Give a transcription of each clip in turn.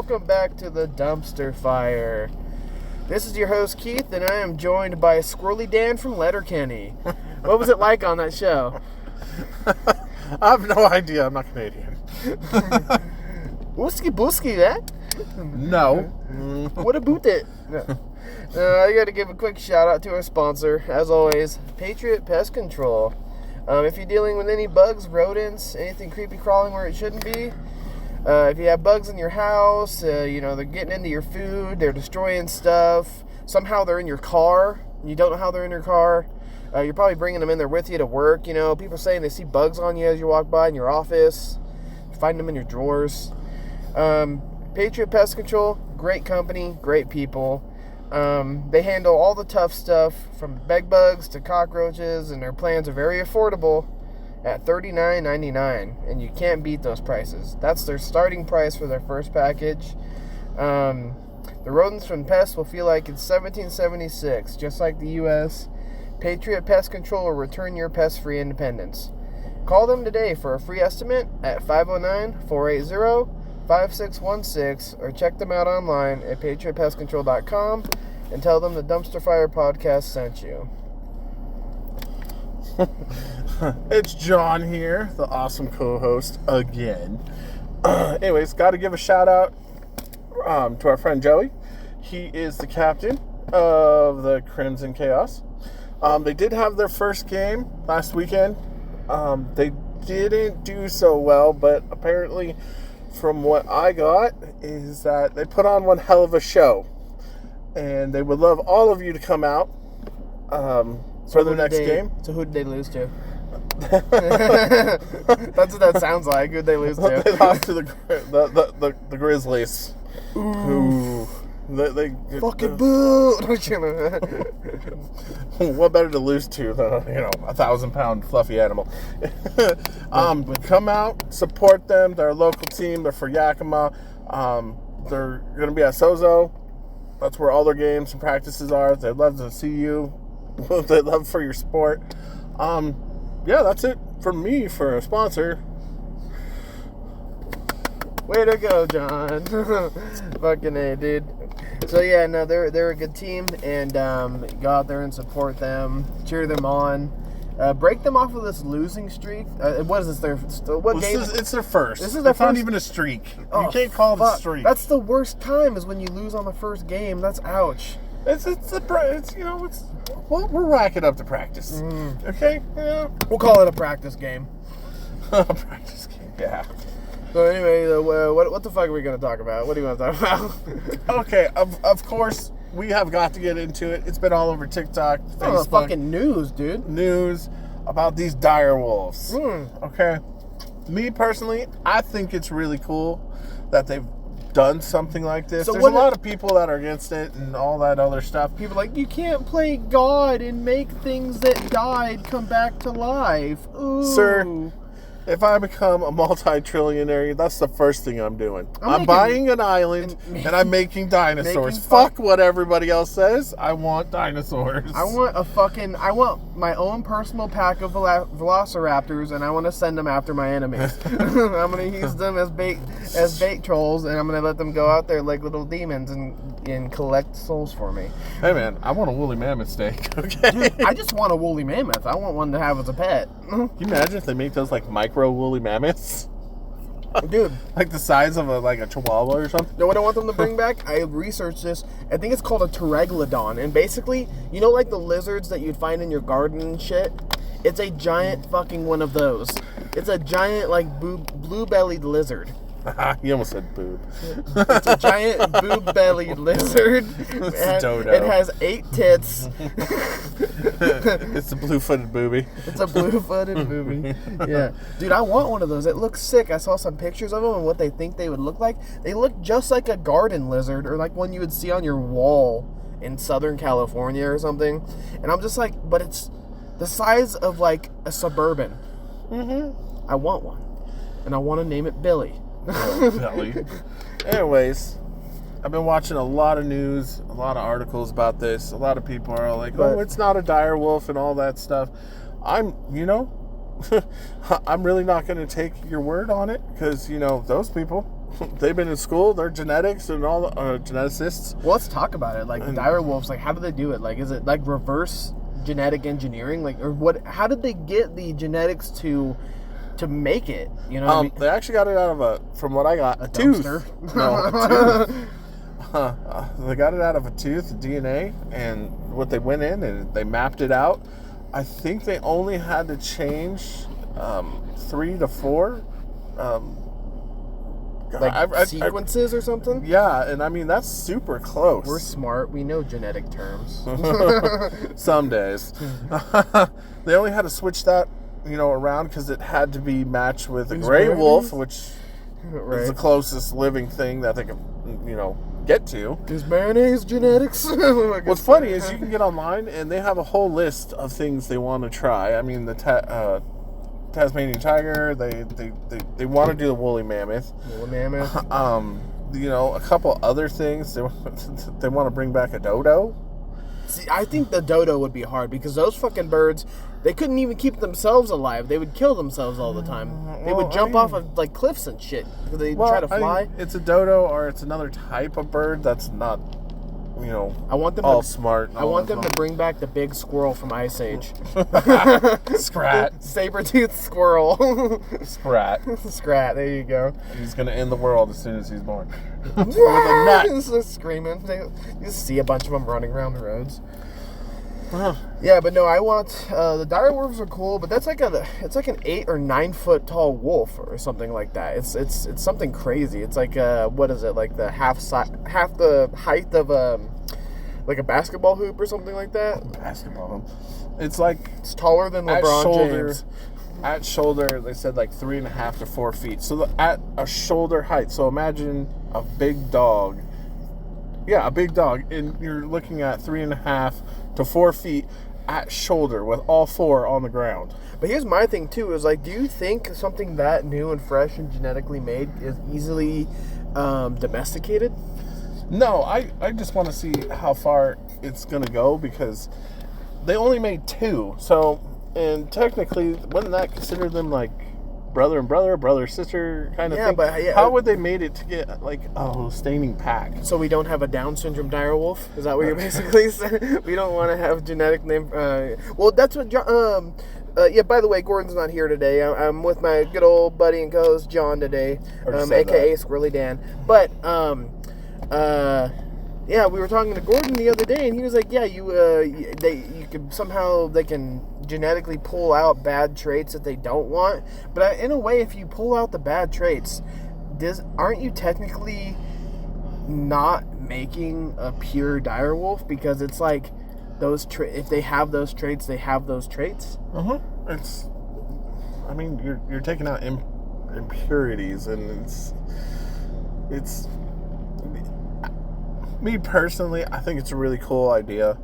welcome back to the Dumpster Fire. This is your host Keith, and I am joined by Squirrely Dan from Letterkenny. What was it like on that show? I have no idea. I'm not Canadian. Wooski booski, that? No. What about it? I got to give a quick shout out to our sponsor, as always, Patriot Pest Control. If you're dealing with any bugs, rodents, anything creepy crawling where it shouldn't be, if you have bugs in your house, they're getting into your food, they're destroying stuff, somehow they're in your car, and you don't know how they're in your car, you're probably bringing them in there with you to work, people saying they see bugs on you as you walk by in your office, find them in your drawers. Patriot Pest Control, great company, great people. They handle all the tough stuff from bed bugs to cockroaches, and their plans are very affordable at $39.99, and you can't beat those prices. That's their starting price for their first package. The rodents from pests will feel like it's 1776, just like the U.S. Patriot Pest Control will return your pest-free independence. Call them today for a free estimate at 509-480-5616, or check them out online at patriotpestcontrol.com and tell them the Dumpster Fire podcast sent you. It's John here, the awesome co-host again. Anyways, got to give a shout out to our friend Joey. He is the captain of the Crimson Chaos. They did have their first game last weekend. They didn't do so well, but apparently from what I got is that they put on one hell of a show, and they would love all of you to come out for the next game. So who did they lose to? That's what that sounds like. Who'd they lose to? They lost to the Grizzlies. Ooh. They fucking boo! What better to lose to than 1,000-pound fluffy animal? Come out, support them. They're a local team. They're for Yakima. They're going to be at Sozo. That's where all their games and practices are. They'd love to see you. They'd love for your support. Yeah, that's it from me for a sponsor. Way to go, John. Fucking A, dude. So yeah, no, they're a good team, and go out there and support them, cheer them on, break them off of this losing streak. What is this? It's their first. This is their first. Not even a streak. You can't call it a streak. That's the worst time, is when you lose on the first game. That's ouch. We're racking up the practice. Okay, yeah. We'll call it a practice game. A practice game. Yeah. So anyway, what the fuck are we going to talk about? What do you want to talk about? Okay, of course, we have got to get into it. It's been all over TikTok, Facebook. Oh, fucking news, dude. News about these dire wolves. Okay. Me, personally, I think it's really cool that they've done something like this. So there's a lot of people that are against it and all that other stuff. People are like, you can't play God and make things that died come back to life. Ooh. Sir, if I become a multi-trillionaire, that's the first thing I'm doing. I'm buying an island, and I'm making dinosaurs. Fuck what everybody else says. I want dinosaurs. I want my own personal pack of velociraptors, and I want to send them after my enemies. I'm going to use them as bait trolls, and I'm going to let them go out there like little demons and collect souls for me. Hey man, I want a woolly mammoth steak, okay? Dude, I just want a woolly mammoth. I want one to have as a pet. Can you imagine if they make those like micro woolly mammoths? Dude. Like the size of a chihuahua or something? You know what I want them to bring back? I researched this. I think it's called a pteranodon. And basically, like the lizards that you'd find in your garden and shit? It's a giant fucking one of those. It's a giant, blue-bellied lizard. You almost said boob. It's a giant boob-bellied lizard. It's a dodo. It has 8 tits. It's a blue-footed booby. It's a blue-footed booby. Yeah. Dude, I want one of those. It looks sick. I saw some pictures of them and what they think they would look like. They look just like a garden lizard, or like one you would see on your wall in Southern California or something. And I'm just like, but it's the size of like a Suburban. I want one. And I want to name it Billy. Belly. Anyways, I've been watching a lot of news, a lot of articles about this. A lot of people are like, "Oh, it's not a dire wolf" and all that stuff. I'm really not going to take your word on it, because those people they've been in school. They're genetics and all geneticists. Well, let's talk about it. Like the dire wolves, like how do they do it? Like, is it like reverse genetic engineering? Like, or what? How did they get the genetics to make it? You know, what I mean? They actually got it out of from what I got, a tooth. No, a tooth. They got it out of a tooth, DNA, and what they went in and they mapped it out. I think they only had to change 3 to 4 sequences or something. Yeah, and I mean that's super close. We're smart. We know genetic terms. Some days. They only had to switch that, around because it had to be matched with a gray wolf, which is the closest living thing that they could, get to. Is mayonnaise genetics? What's funny is you can get online and they have a whole list of things they want to try. I mean, the Tasmanian tiger. They want to do the woolly mammoth. A couple other things. They want to bring back a dodo. See, I think the dodo would be hard because those fucking birds, they couldn't even keep themselves alive. They would kill themselves all the time. They would jump off of like cliffs and shit. They try to fly. It's a dodo or it's another type of bird that's not, I want them smart. I want them to bring back the big squirrel from Ice Age. Scrat. Saber-toothed squirrel. Scrat. Scrat, there you go. He's going to end the world as soon as he's born. With a nut. Just screaming. You just see a bunch of them running around the roads. Yeah, but no, I want the dire wolves are cool, but that's like an 8 or 9 foot tall wolf or something like that. It's something crazy. It's like what is it, like the half the height of like a basketball hoop or something like that. Basketball hoop. It's taller than LeBron James. At shoulder, they said like 3.5 to 4 feet. So at a shoulder height. So imagine a big dog. Yeah, a big dog, and you're looking at 3.5 to 4 feet at shoulder with all 4 on the ground. But here's my thing too: is like, do you think something that new and fresh and genetically made is easily domesticated? No, I just want to see how far it's gonna go because they only made 2. So, and technically, wouldn't that consider them like brother and brother sister kind of thing? But how would they made it to get like a staining pack? So we don't have a Down syndrome dire wolf? Is that what you're basically saying? We don't want to have genetic name. Well, that's what John. By the way, Gordon's not here today. I'm with my good old buddy and co-host John today, aka Squirrely Dan. But we were talking to Gordon the other day, and he was like, "Yeah, they can genetically pull out bad traits that they don't want." But in a way, if you pull out the bad traits, aren't you technically not making a pure dire wolf? Because it's like if they have those traits, they have those traits. You're taking out impurities, and it's. Me personally, I think it's a really cool idea.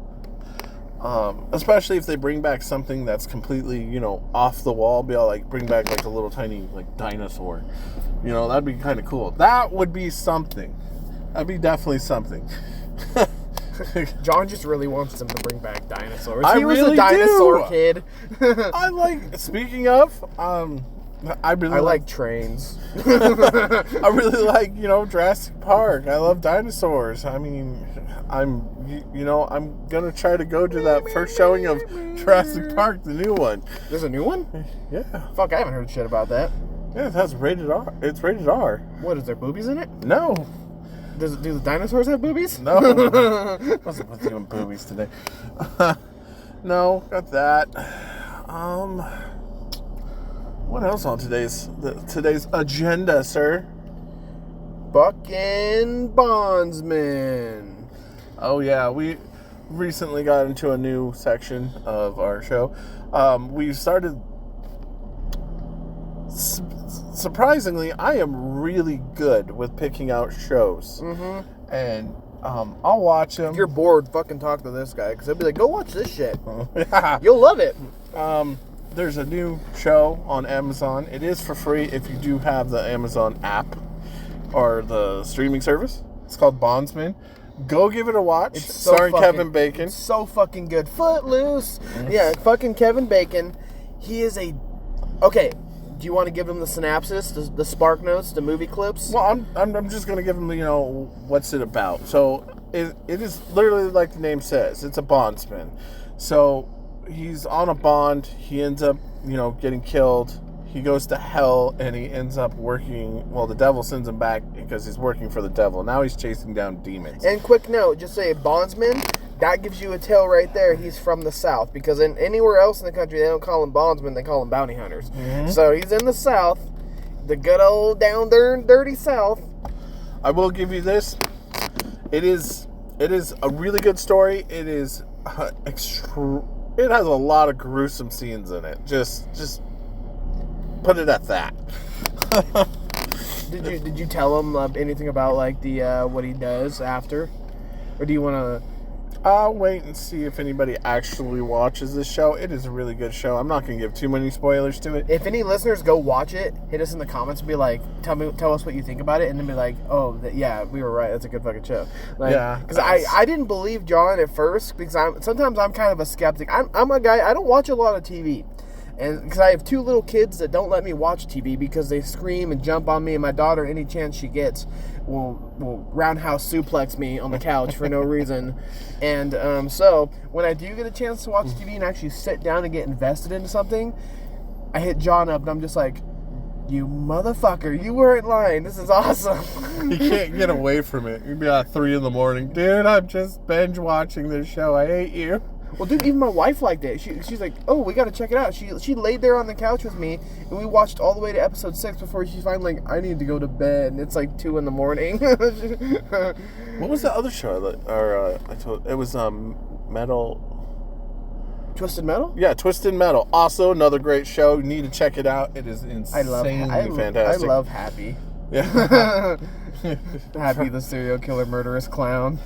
Especially if they bring back something that's completely, off the wall. Be all like, bring back like a little tiny like dinosaur. That'd be kind of cool. That would be something. That'd be definitely something. John just really wants them to bring back dinosaurs. He was a dinosaur kid. Speaking of, I like trains. I really like, Jurassic Park. I love dinosaurs. I mean, I'm gonna try to go to that first showing of Jurassic Park, the new one. There's a new one? Yeah. Fuck, I haven't heard shit about that. Yeah, that's rated R. It's rated R. What, is there boobies in it? No. Do the dinosaurs have boobies? No. What's with you and boobies today? No, got that. What else on today's agenda, sir? Fucking bondsman. Oh yeah, we recently got into a new section of our show. We started. Surprisingly, I am really good with picking out shows, and I'll watch them. If you're bored, fucking talk to this guy, because he'll be like, "Go watch this shit. You'll love it." There's a new show on Amazon. It is for free if you do have the Amazon app or the streaming service. It's called Bondsman. Go give it a watch. It's starring Kevin Bacon. It's so fucking good. Footloose. Yeah, fucking Kevin Bacon. He is okay, Do you want to give them the synopsis, the spark notes, the movie clips? Well, I'm just gonna give them, what's it about. So it is literally like the name says. It's a bondsman. So he's on a bond. He ends up, getting killed. He goes to hell and he ends up working. Well, the devil sends him back because he's working for the devil. Now he's chasing down demons. And quick note, just say bondsman. That gives you a tell right there. He's from the South, because anywhere else in the country they don't call him bondsmen, they call him bounty hunters. Mm-hmm. So he's in the South, the good old down there and dirty South. I will give you this. It is a really good story. It is it has a lot of gruesome scenes in it. Just put it at that. Did you tell him anything about like the what he does after, or do you want to? I'll wait and see if anybody actually watches this show. It is a really good show. I'm not going to give too many spoilers to it. If any listeners go watch it, hit us in the comments and be like, tell us what you think about it, and then be like, oh, yeah, we were right. That's a good fucking show. Like, yeah. Because I didn't believe John at first, because sometimes I'm kind of a skeptic. I'm a guy, I don't watch a lot of TV. And because I have 2 little kids that don't let me watch TV because they scream and jump on me, and my daughter, any chance she gets, will roundhouse suplex me on the couch for no reason. And so when I do get a chance to watch TV and actually sit down and get invested into something, I hit John up and I'm just like, you motherfucker, you weren't lying. This is awesome. You can't get away from it. You'd be at 3 a.m. Dude, I'm just binge watching this show. I hate you. Well, dude, even my wife liked it. She's like, oh, we got to check it out. She laid there on the couch with me, and we watched all the way to episode 6 before she finally like, I need to go to bed, and it's like 2 a.m. What was the other show that, I told, it was Metal... Twisted Metal? Yeah, Twisted Metal. Also, another great show. You need to check it out. It is insanely fantastic. I love Happy. Yeah. Happy, the serial killer murderous clown.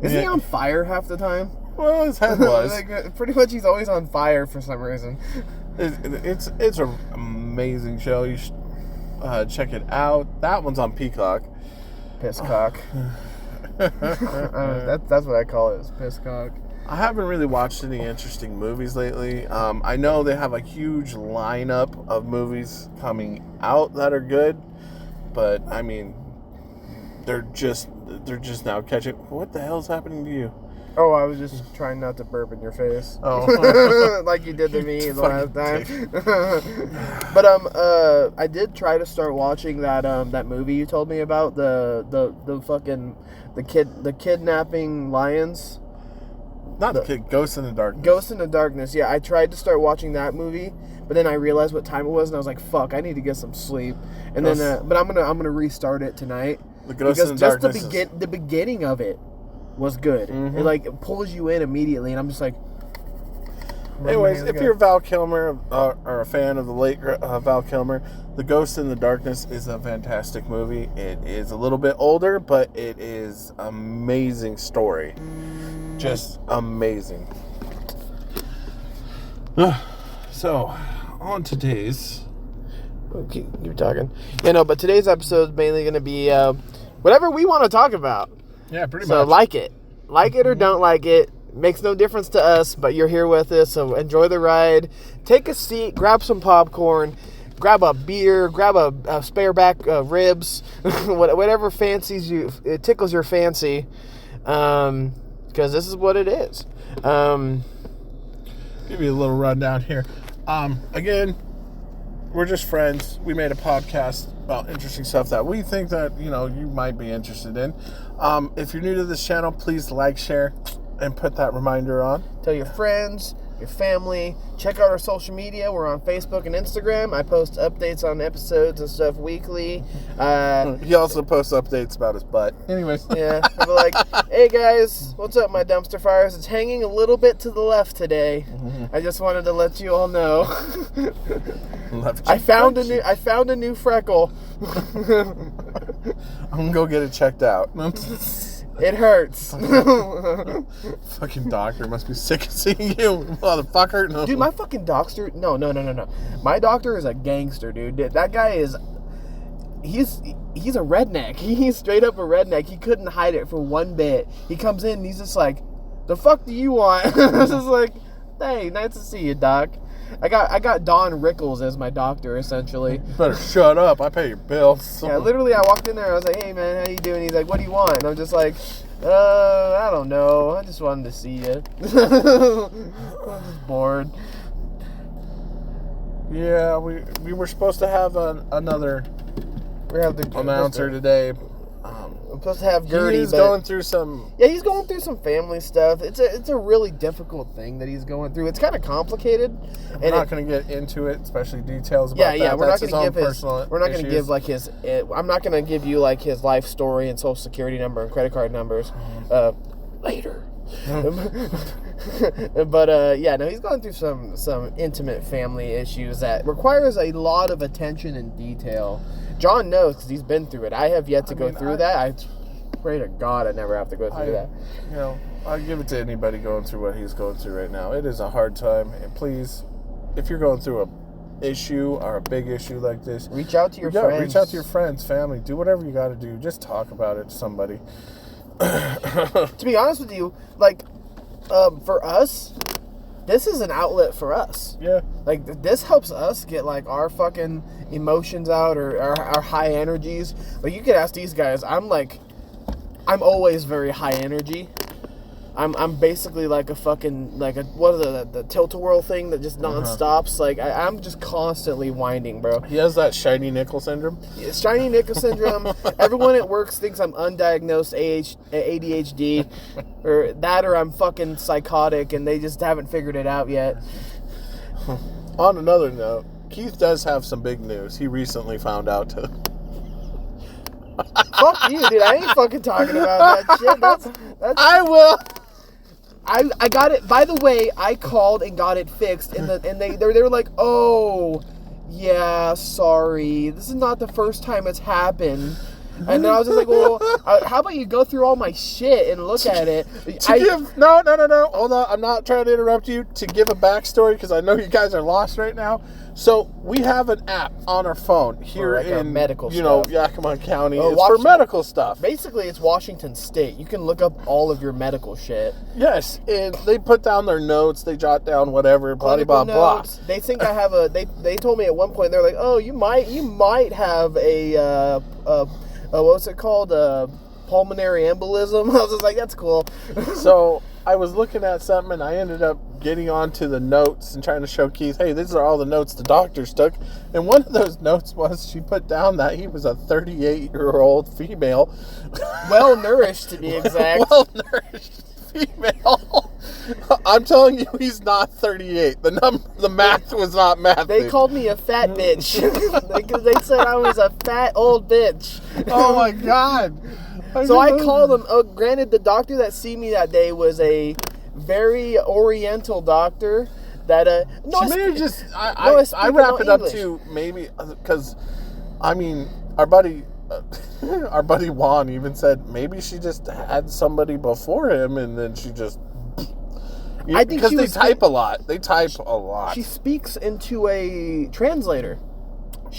Isn't he on fire half the time? Well, his head was. Pretty much he's always on fire for some reason. It's an amazing show. You should check it out. That one's on Peacock. Pisscock. That's what I call it, is Pisscock. I haven't really watched any interesting movies lately. I know they have a huge lineup of movies coming out that are good, but I mean, they're just now catching. What the hell's happening to you? Oh, I was just trying not to burp in your face. Oh. Like you did to me the last time. But I did try to start watching that movie you told me about, the fucking the kidnapping lions. Ghost in the Darkness. Ghost in the Darkness. Yeah, I tried to start watching that movie, but then I realized what time it was, and I was like, "Fuck, I need to get some sleep." And then, but I'm gonna restart it tonight. The Ghost in the Darkness. Just the beginning of it was good. Mm-hmm. It pulls you in immediately, and I'm just like. Anyways, if you're Val Kilmer or a fan of the late Val Kilmer, The Ghost in the Darkness is a fantastic movie. It is a little bit older, but it is amazing story. Just amazing. So, on today's... Keep talking. But today's episode is mainly going to be whatever we want to talk about. Yeah, pretty much. So, like it or don't like it. Makes no difference to us, but you're here with us, so enjoy the ride. Take a seat, grab some popcorn, grab a beer, grab a spare back ribs, whatever it tickles your fancy, because this is what it is. Give you a little rundown here. Again, we're just friends. We made a podcast about interesting stuff that we think that you might be interested in. If you're new to this channel, please like, share, and put that reminder on. Tell your friends, your family. Check out our social media. We're on Facebook and Instagram. I post updates on episodes and stuff weekly. He also posts updates about his butt. Anyways. Yeah. I'm like, hey guys, what's up, my dumpster fires? It's hanging a little bit to the left today. Mm-hmm. I just wanted to let you all know. I found a new freckle. I'm gonna go get it checked out. It hurts. Fucking doctor must be sick of seeing you, motherfucker. No. Dude, my fucking doctor... No. My doctor is a gangster, dude. That guy is... He's a redneck. He's straight up a redneck. He couldn't hide it for one bit. He comes in and he's just like, the fuck do you want? I was just like, hey, nice to see you, doc. I got Don Rickles as my doctor, essentially. Better shut up. I pay your bills. Yeah, literally, I walked in there. I was like, "Hey, man, how you doing?" He's like, "What do you want?" And I'm just like, I don't know. I just wanted to see you." I'm just bored. Yeah, we were supposed to have another announcer today. I'm supposed to have Gertie. He's going through some... Yeah, he's going through some family stuff. It's a really difficult thing that he's going through. It's kind of complicated. I'm not going to get into it, especially details about that. Yeah, we're not going to give his... We're not going to give, like, his... I'm not going to give you, like, his life story and social security number and credit card numbers later. But, yeah, no, he's going through some intimate family issues that requires a lot of attention and detail. John knows because he's been through it. I have yet to go through that. I pray to God I never have to go through that. You know, I give it to anybody going through what he's going through right now. It is a hard time. And please, if you're going through a issue or a big issue like this, reach out to your friends. Reach out to your friends, family. Do whatever you got to do. Just talk about it to somebody. To be honest with you, like, for us, this is an outlet for us. Yeah. Like, this helps us get, like, our fucking emotions out or our high energies. Like, you could ask these guys. I'm always very high energy. I'm basically like a fucking, like, what is the tilt-a-whirl thing that just non-stops? Like, I'm just constantly winding, bro. He has that shiny nickel syndrome? Yeah, shiny nickel syndrome. Everyone at work thinks I'm undiagnosed ADHD, or I'm fucking psychotic, and they just haven't figured it out yet. On another note, Keith does have some big news. He recently found out to... Fuck you, dude. I ain't fucking talking about that shit. That's I will. I got it. By the way, I called and got it fixed, and they were like, "Oh, yeah, sorry. This is not the first time it's happened." And then I was just like, "Well, how about you go through all my shit and look at it?" No. Hold on. I'm not trying to interrupt you. To give a backstory, because I know you guys are lost right now. So we have an app on our phone here in medical, Yakima County. It's for medical stuff. Basically, it's Washington State. You can look up all of your medical shit. Yes, and they put down their notes. They jot down whatever. Blah blah blah. They think I have a. They told me at one point they're like, "Oh, you might have a what's it called? Pulmonary embolism." I was just like, "That's cool." So I was looking at something, and I ended up getting onto the notes and trying to show Keith, hey, these are all the notes the doctors took. And one of those notes was she put down that he was a 38-year-old female. Well-nourished, to be exact. Well-nourished female. I'm telling you, he's not 38. The math was not math. They called me a fat bitch. Because they said I was a fat old bitch. Oh, my God. So I called him. Granted, the doctor that see me that day was a very oriental doctor that I wrap it up to maybe because I mean our buddy Juan even said maybe she just had somebody before him and then she just I think because they type a lot. She speaks into a translator.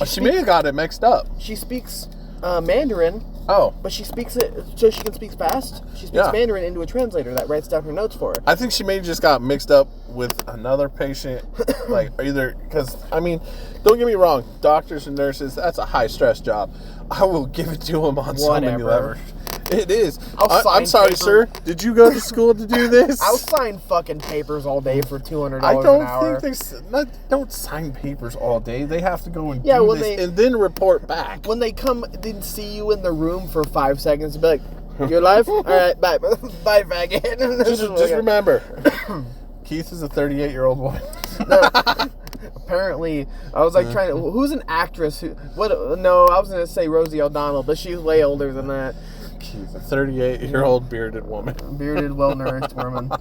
She may have got it mixed up. She speaks Mandarin. Oh. But she speaks it so she can speak fast. She speaks Mandarin into a translator that writes down her notes for her. I think she may have just got mixed up with another patient. Like, either, because, I mean, don't get me wrong, doctors and nurses, that's a high stress job. I will give it to them on so many levels. It is. I'm sorry, sir. Did you go to school to do this? I'll sign fucking papers all day for $200 I an hour. Don't sign papers all day. They have to go and do this and then report back. When they come and see you in the room for 5 seconds, and be like, "You're live? All right, bye. Bye, faggot." Just remember, Keith is a 38-year-old woman. No. Apparently, I was like trying to... Who's an actress? No, I was going to say Rosie O'Donnell, but she's way older than that. She's a 38-year-old bearded woman. Bearded, well-nourished woman.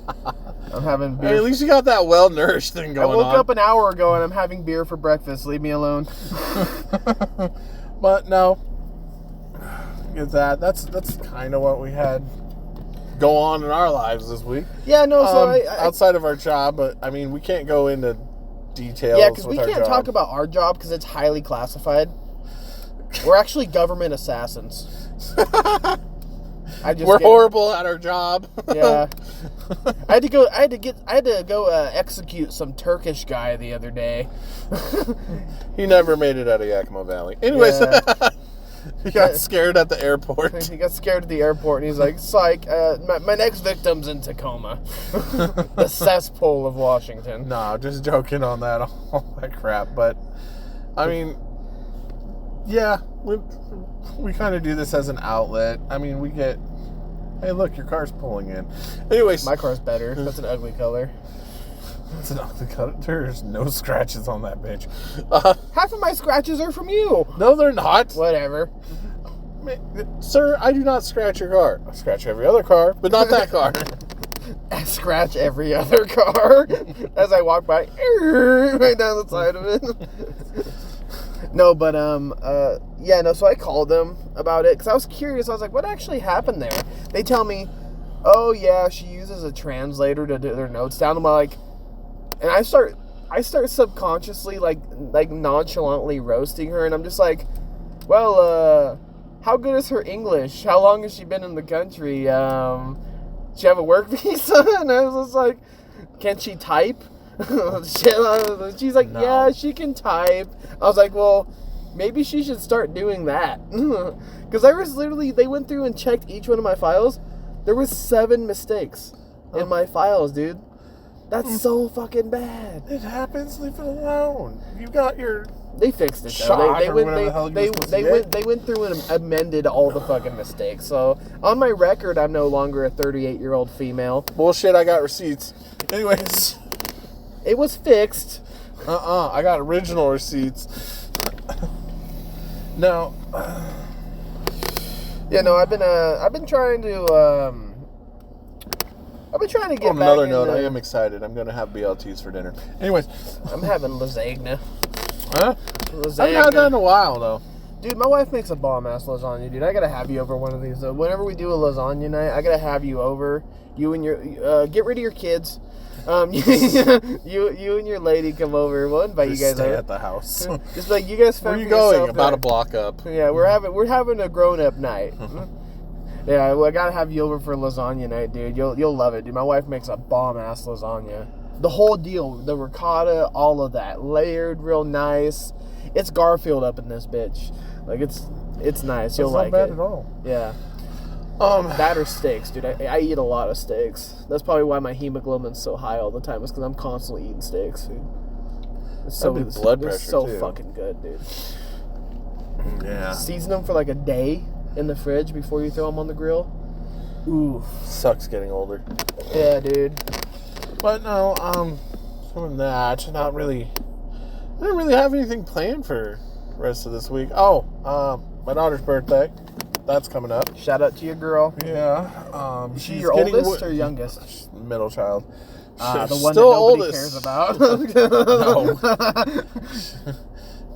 I'm having beer. Hey, at least you got that well-nourished thing going on. I woke up an hour ago and I'm having beer for breakfast. Leave me alone. But no. That's kind of what we had go on in our lives this week. Yeah, no, so outside of our job, but I mean, we can't go into details. Yeah, because we can't talk about our job because it's highly classified. We're actually government assassins. We're horrible at our job. Yeah. I had to go execute some Turkish guy the other day. He never made it out of Yakima Valley. Anyways, he got scared at the airport. He got scared at the airport, and he's like, "Psych, my next victim's in Tacoma, the cesspool of Washington." No, just joking on that, all that crap. But I mean, yeah, we kind of do this as an outlet. I mean, we get, hey, look, your car's pulling in. Anyways, my car's better. That's an ugly color. It's an ugly color. There's no scratches on that bitch. Half of my scratches are from you. No, they're not. Whatever. Sir, I do not scratch your car. I scratch every other car, but not that car. I scratch every other car as I walk by, right down the side of it. No, but so I called them about it because I was curious. I was like, what actually happened there? They tell me, oh yeah, she uses a translator to do their notes down. I'm like, and I start subconsciously like nonchalantly roasting her, and I'm just like, well, how good is her English? How long has she been in the country? She have a work visa? And I was just like, can she type? She's like, no. Yeah, she can type. I was like, well, maybe she should start doing that. Because they went through and checked each one of my files. There was 7 mistakes in my files, dude. That's so fucking bad. It happens. Leave it alone. You got your... They fixed it though. They went through and amended all the fucking mistakes. So on my record, I'm no longer a 38-year-old female. Bullshit. I got receipts. Anyways, it was fixed. I got original receipts. No. Yeah, no. I've been trying to get on back. Another note, I am excited. I'm gonna have BLTs for dinner. Anyways, I'm having lasagna. Huh? Lasagna. I haven't had that in a while, though. Dude, my wife makes a bomb-ass lasagna, dude. I gotta have you over one of these. Whenever we do a lasagna night, I gotta have you over. You and your... get rid of your kids. You and your lady come over. We'll invite you guys stay over. At the house. Just like, you guys... Where are you going? About a block up. Yeah, we're having a grown-up night. Yeah, well, I gotta have you over for lasagna night, dude. You'll love it, dude. My wife makes a bomb-ass lasagna. The whole deal, the ricotta, all of that, layered, real nice. It's Garfield up in this bitch. Like it's nice. You'll like it. Not bad at all. Yeah. That or steaks, dude. I eat a lot of steaks. That's probably why my hemoglobin's so high all the time. Is because I'm constantly eating steaks, dude. It's so blood pressure so too. fucking good, dude. Yeah. Season them for like a day in the fridge before you throw them on the grill. Ooh. Sucks getting older. Yeah, dude. But no, from that, not really. I don't really have anything planned for the rest of this week. Oh, my daughter's birthday. That's coming up. Shout out to your girl. Yeah. Is she your oldest or youngest? Middle child. The one still that nobody cares about.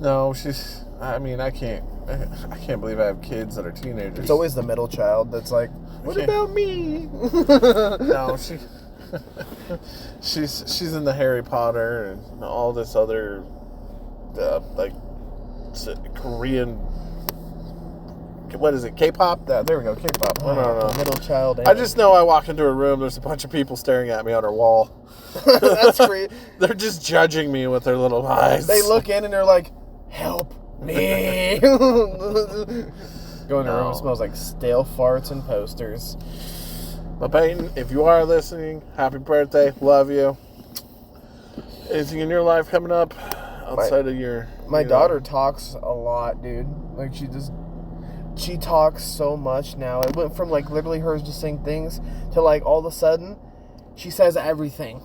No. No, she's... I mean, I can't believe I have kids that are teenagers. It's always the middle child that's like, what about me? No, she's in the Harry Potter and all this other like Korean, what is it, K-pop? There we go, K-pop. I don't know. Middle child. I just know I walked into a room, there's a bunch of people staring at me on her wall. That's great. They're just judging me with their little eyes. They look in and they're like, help me. Go in the room, it smells like stale farts and posters. But Peyton, if you are listening, happy birthday. Love you. Anything in your life coming up outside of your... My daughter talks a lot, dude. Like, she talks so much now. It went from, like, literally her just saying things to, like, all of a sudden, she says everything.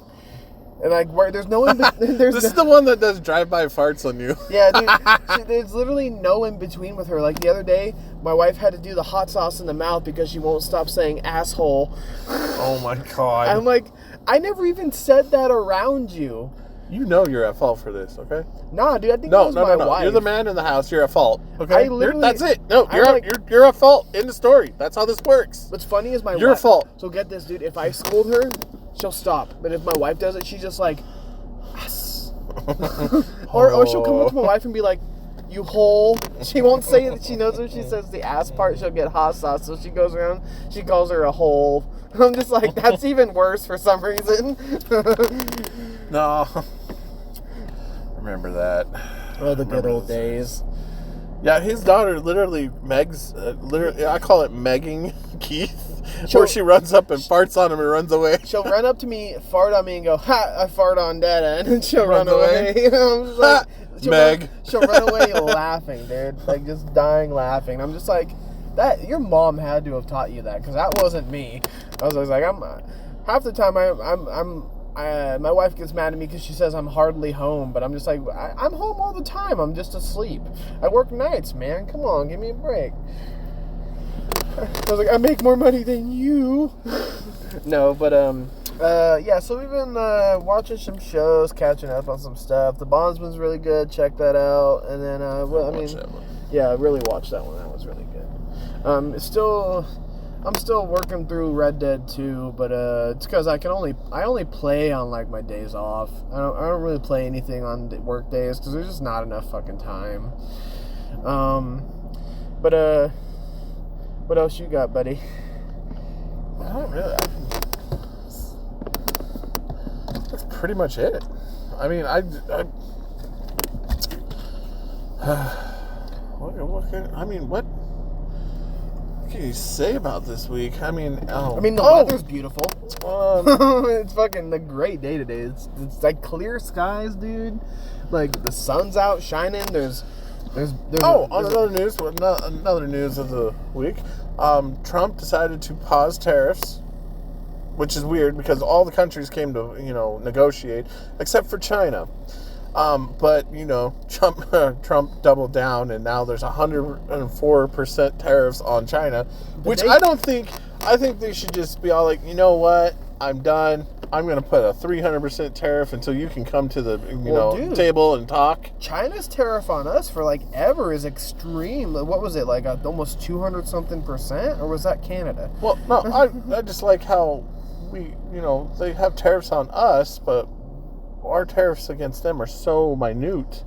And, like, where there's no... This is the one that does drive-by farts on you. Yeah, dude. There's literally no in-between with her. Like, the other day, my wife had to do the hot sauce in the mouth because she won't stop saying asshole. Oh, my God. I'm like, I never even said that around you. You know you're at fault for this, okay? Nah, dude, I think that was my wife. You're the man in the house. You're at fault, okay? That's it. No, you're at fault. End of story. That's how this works. What's funny is you're at fault. So get this, dude. If I scold her, she'll stop. But if my wife does it, she's just like, yes. or she'll come up to my wife and be like, you hole. She won't say that she knows when she says the ass part, she'll get hot sauce. So she goes around, she calls her a hole. I'm just like, that's even worse for some reason. No. Remember that. Oh, the good old days. Yeah, his daughter literally I call it Megging Keith. Where she runs up and farts on him and runs away. She'll run up to me, fart on me, and go, "Ha! I fart on Dada," and then she'll run away. I'm just like, Meg. She'll run away laughing, dude, like just dying laughing. I'm just like, that. Your mom had to have taught you that, because that wasn't me. I was always like, half the time my wife gets mad at me because she says I'm hardly home, but I'm just like, I'm home all the time. I'm just asleep. I work nights, man. Come on, give me a break. I was like, I make more money than you. No, but yeah. So we've been watching some shows, catching up on some stuff. The Bondsman's really good. Check that out. And then, yeah, really watch that one. That was really good. I'm still working through Red Dead 2, but it's because I only play on like my days off. I don't really play anything on work days because there's just not enough fucking time. But what else you got, buddy? I don't really. That's pretty much it. I mean, what can you say about this week? I mean, the weather's beautiful. It's fucking a great day today. It's like clear skies, dude. Like the sun's out shining. Another news of the week. Trump decided to pause tariffs, which is weird because all the countries came to negotiate except for China. But Trump doubled down, and now there's 104% tariffs on China, which I think they should just be all like, you know what, I'm done. I'm going to put a 300% tariff until you can come to the table and talk. China's tariff on us for like ever is extreme. What was it, like almost 200 something percent, or was that Canada? Well, no, I just like how they have tariffs on us, but our tariffs against them are so minute.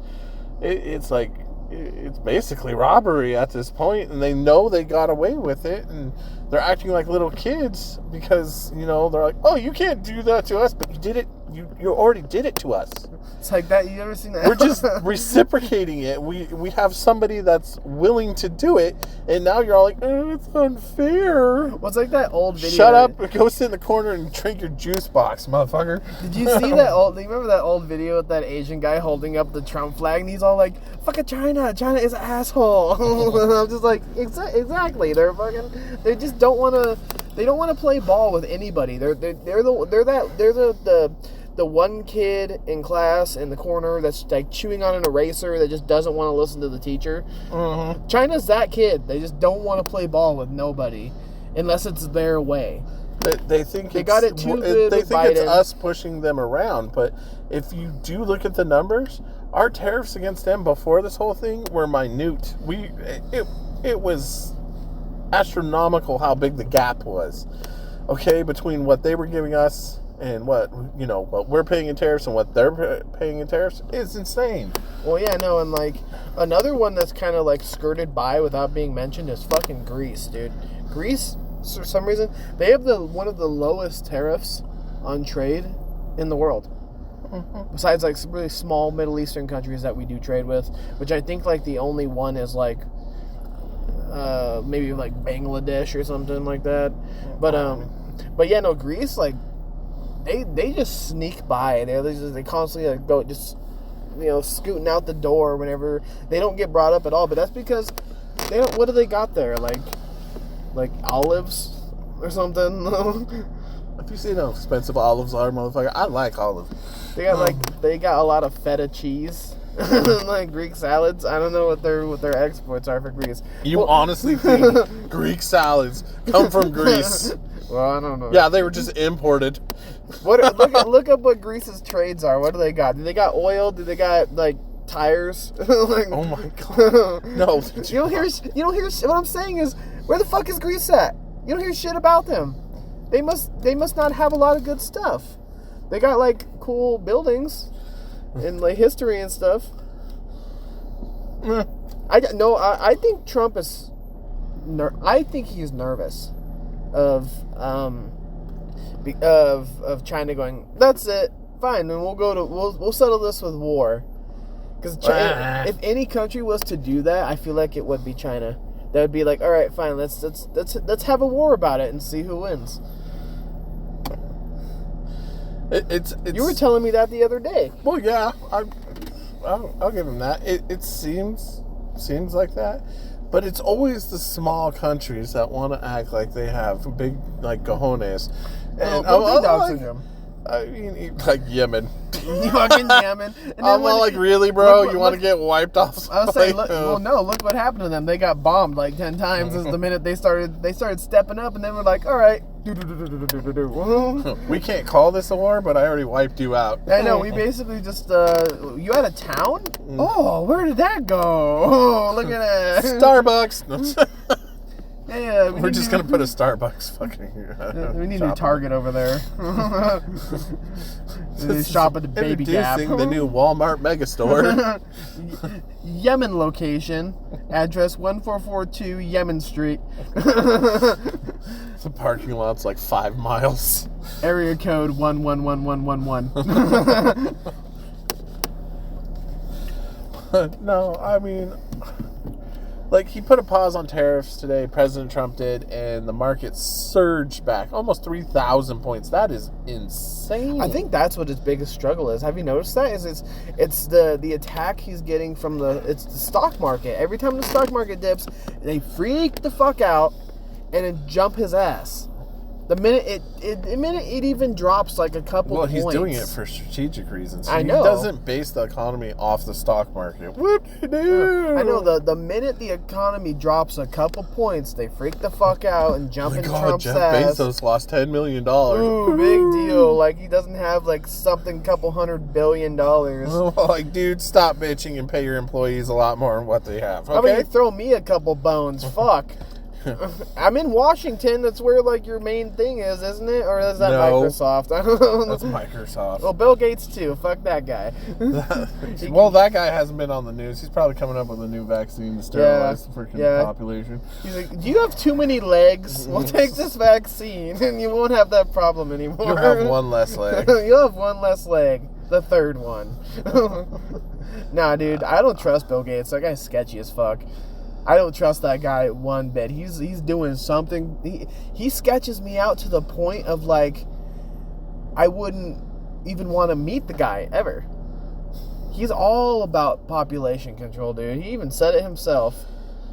It's basically robbery at this point, and they know they got away with it, and they're acting like little kids because they're like, oh, you can't do that to us, but you did it. You already did it to us. It's like that. You ever seen that? We're just reciprocating it. We have somebody that's willing to do it, and now you're all like, oh, it's unfair. Well, it's like that old video. Shut up! Go sit in the corner and drink your juice box, motherfucker. Did you see that old? Do you remember that old video with that Asian guy holding up the Trump flag, and he's all like, "Fuck it, China! China is an asshole." And I'm just like, exactly. They just don't want to. They don't want to play ball with anybody. They're the one kid in class in the corner that's like chewing on an eraser that just doesn't want to listen to the teacher. Mm-hmm. China's that kid. They just don't want to play ball with nobody unless it's their way. They think they got it too good. They think it's us pushing them around. But if you do look at the numbers, our tariffs against them before this whole thing were minute. It was astronomical how big the gap was. Okay, between what they were giving us and what we're paying in tariffs and what they're paying in tariffs is insane. Well, yeah, no, and like another one that's kind of like skirted by without being mentioned is fucking Greece, dude. Greece, for some reason, they have one of the lowest tariffs on trade in the world. Mm-hmm. Besides like some really small Middle Eastern countries that we do trade with, which I think like the only one is like maybe like Bangladesh or something like that. But yeah, no, Greece, like they just sneak by. They constantly like go just scooting out the door whenever they don't get brought up at all. But that's because they don't. What do they got there? Like olives or something? If you see how expensive olives are, motherfucker, I like olives. They got a lot of feta cheese. Like Greek salads. I don't know what their exports are for Greece. You honestly think Greek salads come from Greece? Well, I don't know. Yeah, they were just imported. Look up what Greece's trades are. What do they got? Do they got oil? Do they got like tires? Oh my god! No, you don't hear. What I'm saying is, where the fuck is Greece at? You don't hear shit about them. They must not have a lot of good stuff. They got like cool buildings and like history and stuff. I think Trump is. I think he's nervous of China going. That's it. Fine, then we'll settle this with war. Because if any country was to do that, I feel like it would be China. That would be like, all right, fine, let's have a war about it and see who wins. It's you were telling me that the other day. Well, yeah, I'll give him that. It seems like that, but it's always the small countries that want to act like they have big like cojones. And Dog syndrome. I mean, like Yemen. Fucking Yemen. And I'm all like, really, bro? You want to get wiped off? I was saying, look what happened to them. They got bombed like 10 times the minute they started stepping up, and then we're like, all right. We can't call this a war, but I already wiped you out. I know. We basically just, you had a town? Oh, where did that go? Oh, look at that. Starbucks. Yeah, we're just going to put a Starbucks fucking here. We need a Target over there. Shop at the Baby Gap. Introducing the new Walmart Megastore. Yemen location. Address 1442 Yemen Street. The parking lot's like 5 miles. Area code 111111. No, I mean... Like, he put a pause on tariffs today, President Trump did, and the market surged back almost 3,000 points. That is insane. I think that's what his biggest struggle is. Have you noticed that? It's the attack he's getting from the stock market. Every time the stock market dips, they freak the fuck out and then jump his ass. The minute it even drops like a couple points. Well, he's doing it for strategic reasons. I know. He doesn't base the economy off the stock market. Whoop-de-doo. I know. The minute the economy drops a couple points, they freak the fuck out and jump in Trump's Jeff ass. Bezos lost $10 million. Ooh, big deal. Like, he doesn't have like something couple $100 billion. Like, dude, stop bitching and pay your employees a lot more than what they have. Okay? How about you throw me a couple bones? Fuck. I'm in Washington. That's where like your main thing is, isn't it? Or is that Microsoft? I don't know. That's Microsoft. Well, Bill Gates too. Fuck that guy. Well, that guy hasn't been on the news. He's probably coming up with a new vaccine to sterilize the freaking population. He's like, do you have too many legs? We'll take this vaccine and you won't have that problem anymore. You'll have one less leg. You'll have one less leg. The third one. Nah, dude. I don't trust Bill Gates. That guy's sketchy as fuck. I don't trust that guy one bit. He's doing something. He sketches me out to the point of like, I wouldn't even want to meet the guy ever. He's all about population control, dude. He even said it himself.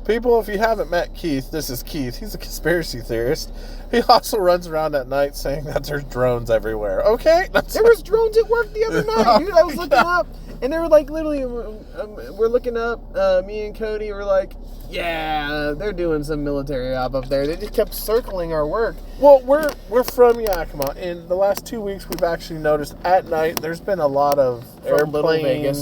People, if you haven't met Keith, this is Keith. He's a conspiracy theorist. He also runs around at night saying that there's drones everywhere. Okay? There was drones at work the other night, dude. I was looking up, and they were like, literally, we're looking up, me and Cody were like, yeah, they're doing some military op up there. They just kept circling our work. Well, we're from Yakima. In the last 2 weeks, we've actually noticed at night there's been a lot of airplane,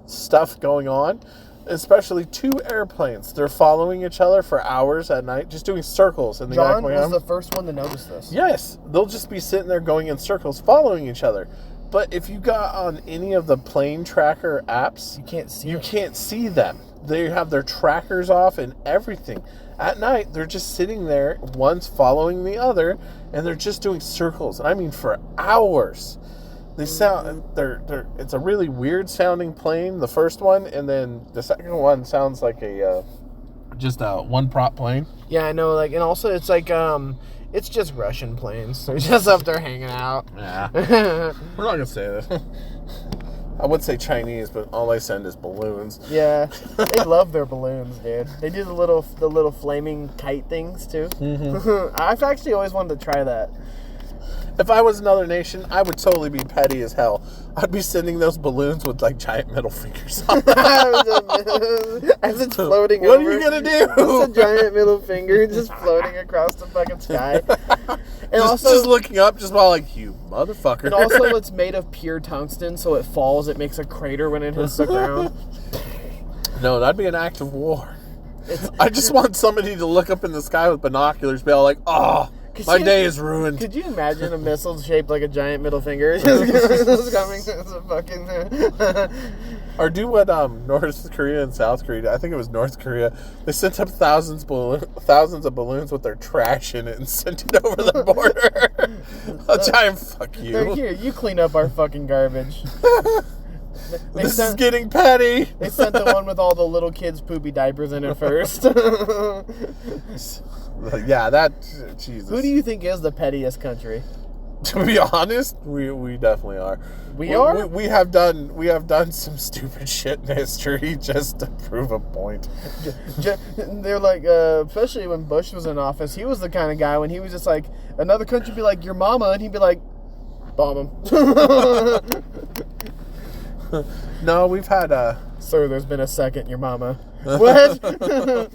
stuff going on. Especially 2 airplanes. They're following each other for hours at night, just doing circles in the Yakima. John was the first one to notice this. Yes, they'll just be sitting there going in circles, following each other. But if you got on any of the plane tracker apps, you can't see them. They have their trackers off and everything. At night, they're just sitting there, one's following the other, and they're just doing circles. And I mean for hours. They sound it's a really weird sounding plane, the first one, and then the second one sounds like just a one prop plane. Yeah, I know, like, and also it's like it's just Russian planes. They're just up there hanging out. Yeah. We're not gonna say that. I would say Chinese, but all I send is balloons. Yeah. They love their balloons, dude. They do the little flaming kite things too. Mm-hmm. I've actually always wanted to try that. If I was another nation, I would totally be petty as hell. I'd be sending those balloons with like giant middle fingers on them. As it's floating what over. What are you going to do? It's a giant middle finger just floating across the fucking sky. And just looking up, just while like, you motherfucker. And also it's made of pure tungsten, so it falls, it makes a crater when it hits the ground. No, that'd be an act of war. I just want somebody to look up in the sky with binoculars, be all like, oh, My day is ruined. Could you imagine a missile shaped like a giant middle finger just coming to the fucking... Or do what North Korea and South Korea, I think it was North Korea, they sent up thousands of balloons with their trash in it and sent it over the border. A giant fuck you. Here, you clean up our fucking garbage. This is getting petty. They sent the one with all the little kids' poopy diapers in it first. Yeah, that, Jesus. Who do you think is the pettiest country? To be honest, we definitely are. We are? We have done some stupid shit in history just to prove a point. They're like, especially when Bush was in office, he was the kind of guy when he was just like, another country would be like, your mama, and he'd be like, bomb him. No, we've had Sir, there's been a second, your mama. What?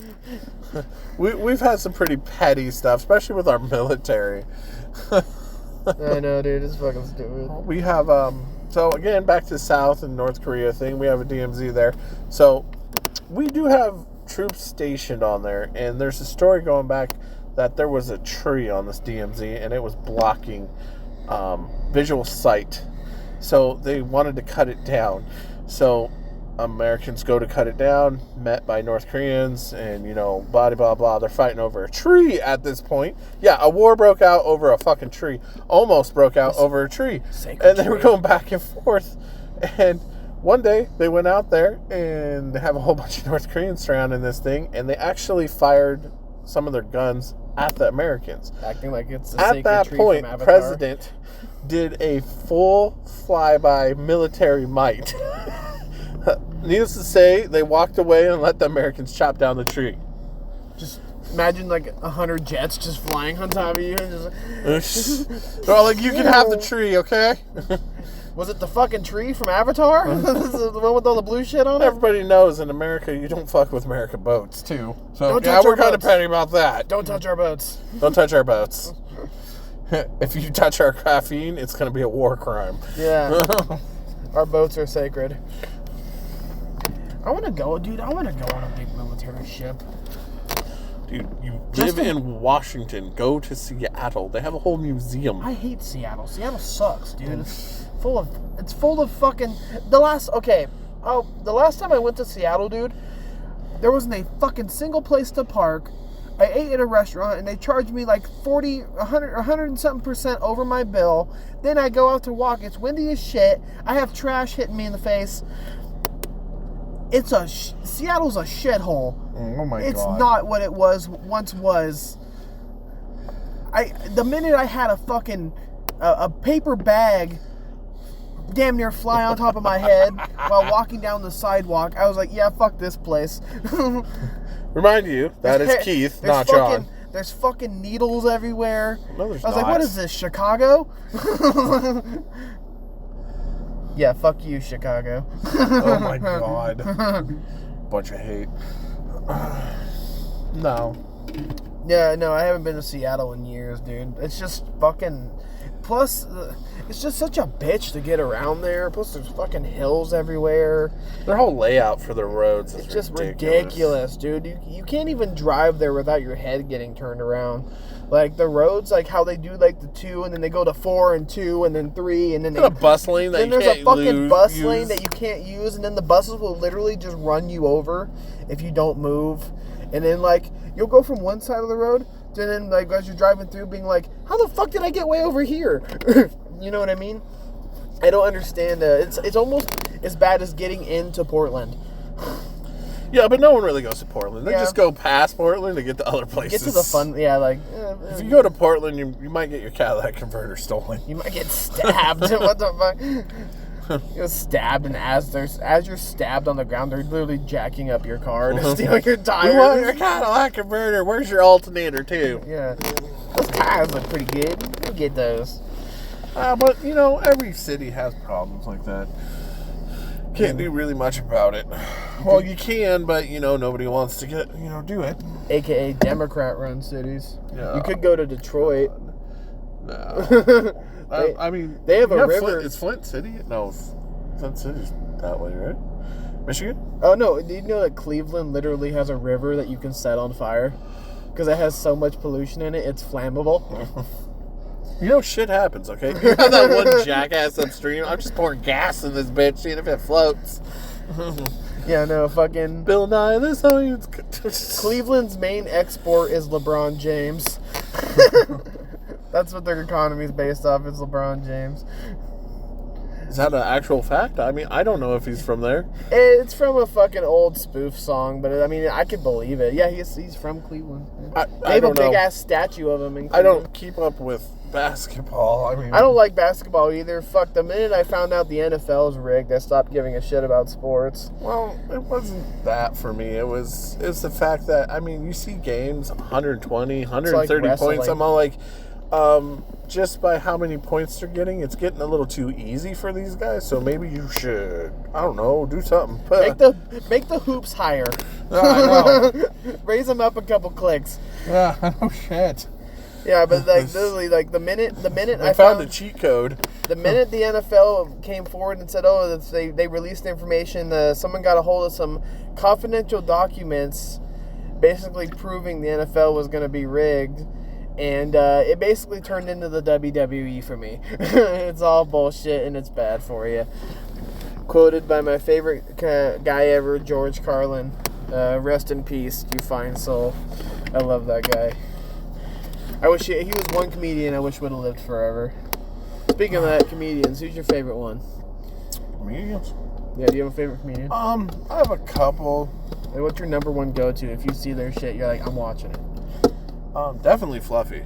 We've had some pretty petty stuff, especially with our military. I know, dude. It's fucking stupid. We have, so again, back to South and North Korea thing. We have a DMZ there. So we do have troops stationed on there. And there's a story going back that there was a tree on this DMZ and it was blocking visual sight. So they wanted to cut it down. So Americans go to cut it down, met by North Koreans, and, blah, blah, blah. They're fighting over a tree at this point. Yeah, a war broke out over a fucking tree. Almost broke out over a tree. And they were going back and forth. And one day, they went out there, and they have a whole bunch of North Koreans surrounding this thing, and they actually fired some of their guns at the Americans. Acting like it's a at sacred that tree point, from Avatar. President did a full flyby military might. Needless to say, they walked away and let the Americans chop down the tree. Just imagine like 100 jets just flying on top of you. And just... They're all like, you can have the tree, okay? Was it the fucking tree from Avatar? The one with all the blue shit on it? Everybody knows in America, you don't fuck with American boats, too. So, we're kind of petty about that. Don't touch our boats. Don't touch our boats. If you touch our caffeine, it's going to be a war crime. Yeah. Our boats are sacred. I want to go on a big military ship. Dude, you live in Washington. Go to Seattle. They have a whole museum. I hate Seattle. Seattle sucks, dude. It's full of fucking... The last time I went to Seattle, dude, there wasn't a fucking single place to park. I ate at a restaurant, and they charged me like 100 and something percent over my bill. Then I go out to walk. It's windy as shit. I have trash hitting me in the face. Seattle's a shithole. Oh my God. It's not what it once was. The minute I had a fucking a paper bag damn near fly on top of my head while walking down the sidewalk, I was like, yeah, fuck this place. Remind you, that is Keith, not John. There's fucking needles everywhere. No, there's I was not. like, what is this, Chicago? Yeah, fuck you, Chicago. Oh my God. Bunch of hate. No. Yeah, no, I haven't been to Seattle in years, dude. It's just fucking... Plus, it's just such a bitch to get around there. Plus, there's fucking hills everywhere. Their whole layout for the roads is just ridiculous, dude. You can't even drive there without your head getting turned around. Like, the roads, like how they do, like, the 2, and then they go to 4 and 2, and then 3, and then a bus lane that you can't use. Then there's a fucking bus lane that you can't use, and then the buses will literally just run you over if you don't move. And then, like, you'll go from one side of the road, and then, like, as you're driving through, being like, how the fuck did I get way over here? You know what I mean? I don't understand. It's almost as bad as getting into Portland. Yeah, but no one really goes to Portland. They just go past Portland to get to other places. Get to the fun, yeah, like... if you go to Portland, you might get your Cadillac converter stolen. You might get stabbed. What the fuck? You're stabbed, and as you're stabbed on the ground, they're literally jacking up your car to steal your tires. We want your Cadillac converter. Where's your alternator, too? Yeah. Those tires look pretty good. You get those. But, every city has problems like that. Can't do really much about it. Well, you can, but, nobody wants to do it. AKA Democrat-run cities. Yeah. You could go to Detroit. No. I mean, they have a river. Is Flint City? No, Flint City's that way, right? Michigan? Oh, no. Do you know that Cleveland literally has a river that you can set on fire? because it has so much pollution in it, it's flammable. You know, shit happens, okay? You have that one jackass upstream. I'm just pouring gas in this bitch, seeing if it floats. Yeah, no, fucking... Bill Nye, this science... Cleveland's main export is LeBron James. That's what their economy's based off, is LeBron James. Is that an actual fact? I mean, I don't know if he's from there. It's from a fucking old spoof song, but I mean, I could believe it. Yeah, he's from Cleveland. They have a big-ass statue of him in Cleveland. I don't keep up with basketball. I don't like basketball either. Fuck, the minute I found out the NFL's rigged, I stopped giving a shit about sports. Well, it wasn't that for me. It was the fact that, I mean, you see games, 120, 130 like points. I'm all like, just by how many points they're getting, it's getting a little too easy for these guys. So maybe you should, I don't know, do something. Make the hoops higher. I know. Raise them up a couple clicks. Yeah, I know shit. Yeah, but like literally, like the minute I found a cheat code. The minute the NFL came forward and said, "Oh, they released information," someone got a hold of some confidential documents, basically proving the NFL was going to be rigged, and it basically turned into the WWE for me. It's all bullshit and it's bad for you. Quoted by my favorite guy ever, George Carlin. Rest in peace, you fine soul. I love that guy. I wish he was one comedian I wish would have lived forever. Speaking of that, comedians, who's your favorite one? Comedians? Yeah, do you have a favorite comedian? I have a couple. And what's your number one go-to? If you see their shit, you're like, I'm watching it. Definitely Fluffy.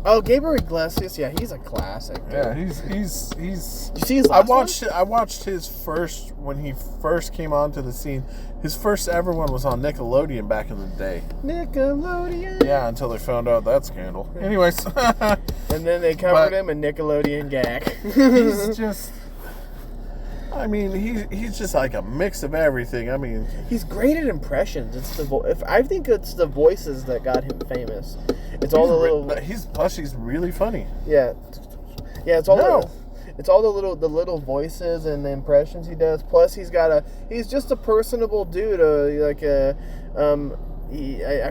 Oh, Gabriel Iglesias, yeah, he's a classic. Dude. Yeah, he's. Did you see his last one? I watched his first when he first came onto the scene. His first ever one was on Nickelodeon back in the day. Nickelodeon. Yeah, until they found out that scandal. Anyways. And then they covered him in Nickelodeon gag. He's just. I mean, he's just like a mix of everything. I mean, he's great at impressions. It's I think it's the voices that got him famous. It's all the little. He's really funny. Yeah, it's all. It's all the little voices and the impressions he does. Plus, he's just a personable dude. I've